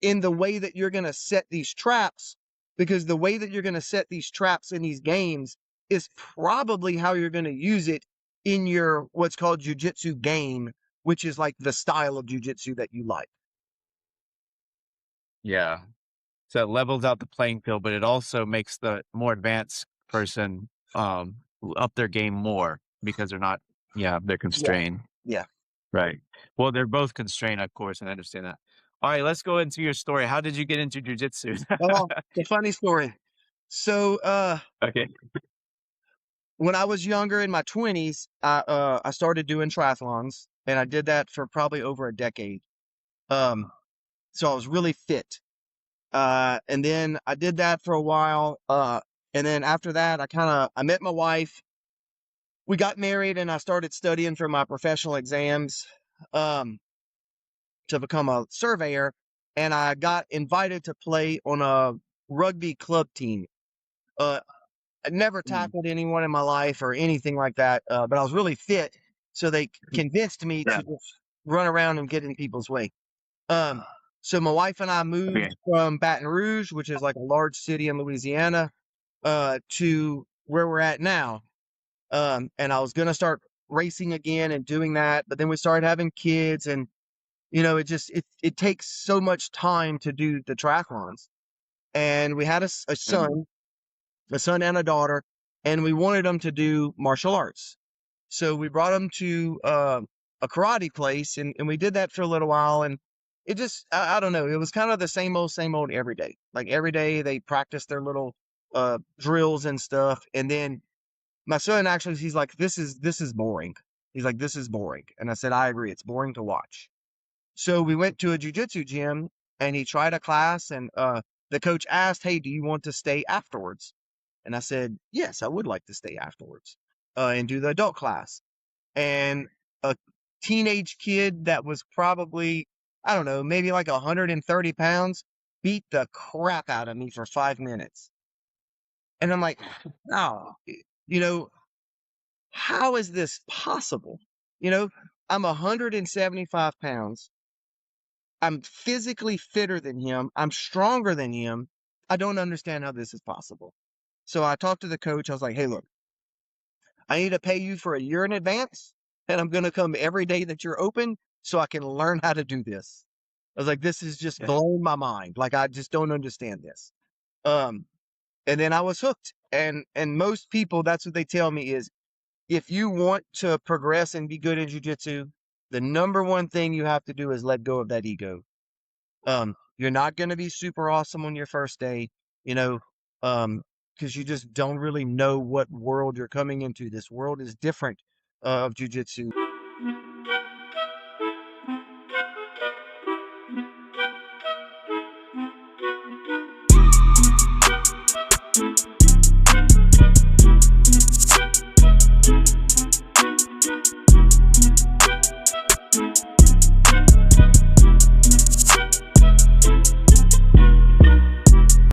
in the way that you're going to set these traps, because the way that you're going to set these traps in these games is probably how you're going to use it in your what's called jiu-jitsu game, which is like the style of jiu-jitsu that you like. Yeah. So it levels out the playing field, but it also makes the more advanced person up their game more because they're not, they're Yeah. constrained. Yeah. Right. Well, they're both constrained, of course, and I understand that. All right, let's go into your story. How did you get into jujitsu? Oh, the funny story. So Okay. when I was younger in my 20s, I started doing triathlons, and I did that for probably over a decade. So I was really fit. And then I did that for a while. And then after that, I met my wife. We got married and I started studying for my professional exams, um, to become a surveyor. And I got invited to play on a rugby club team. I never Mm. tackled anyone in my life or anything like that. But I was really fit. So they convinced me Yeah. to just run around and get in people's way. Um, so my wife and I moved Okay. from Baton Rouge, which is like a large city in Louisiana, to where we're at now. And I was gonna start racing again and doing that, but then we started having kids, and it takes so much time to do the triathlons. And we had a Mhm. son, a son and a daughter, and we wanted them to do martial arts. So we brought them to a karate place, and we did that for a little while. And it just, I don't know, it was kind of the same old every day. Like every day they practiced their little drills and stuff. And then my son actually, he's like, this is boring. He's like, this is boring. And I said, I agree. It's boring to watch. So we went to a jujitsu gym and he tried a class, and the coach asked, hey, do you want to stay afterwards? And I said, yes, I would like to stay afterwards and do the adult class. And a teenage kid that was probably, I don't know, maybe like 130 pounds beat the crap out of me for 5 minutes. And I'm like, oh, you know, how is this possible? You know, I'm 175 pounds. I'm physically fitter than him. I'm stronger than him. I don't understand how this is possible. So I talked to the coach. I was like, hey, look, I need to pay you for a year in advance, and I'm going to come every day that you're open so I can learn how to do this. I was like, this is just Yeah. blowing my mind. Like, I just don't understand this. Um, and then I was hooked. And most people, that's what they tell me is, if you want to progress and be good in jujitsu, the number one thing you have to do is let go of that ego. You're not going to be super awesome on your first day, you know, because you just don't really know what world you're coming into. This world is different of jujitsu.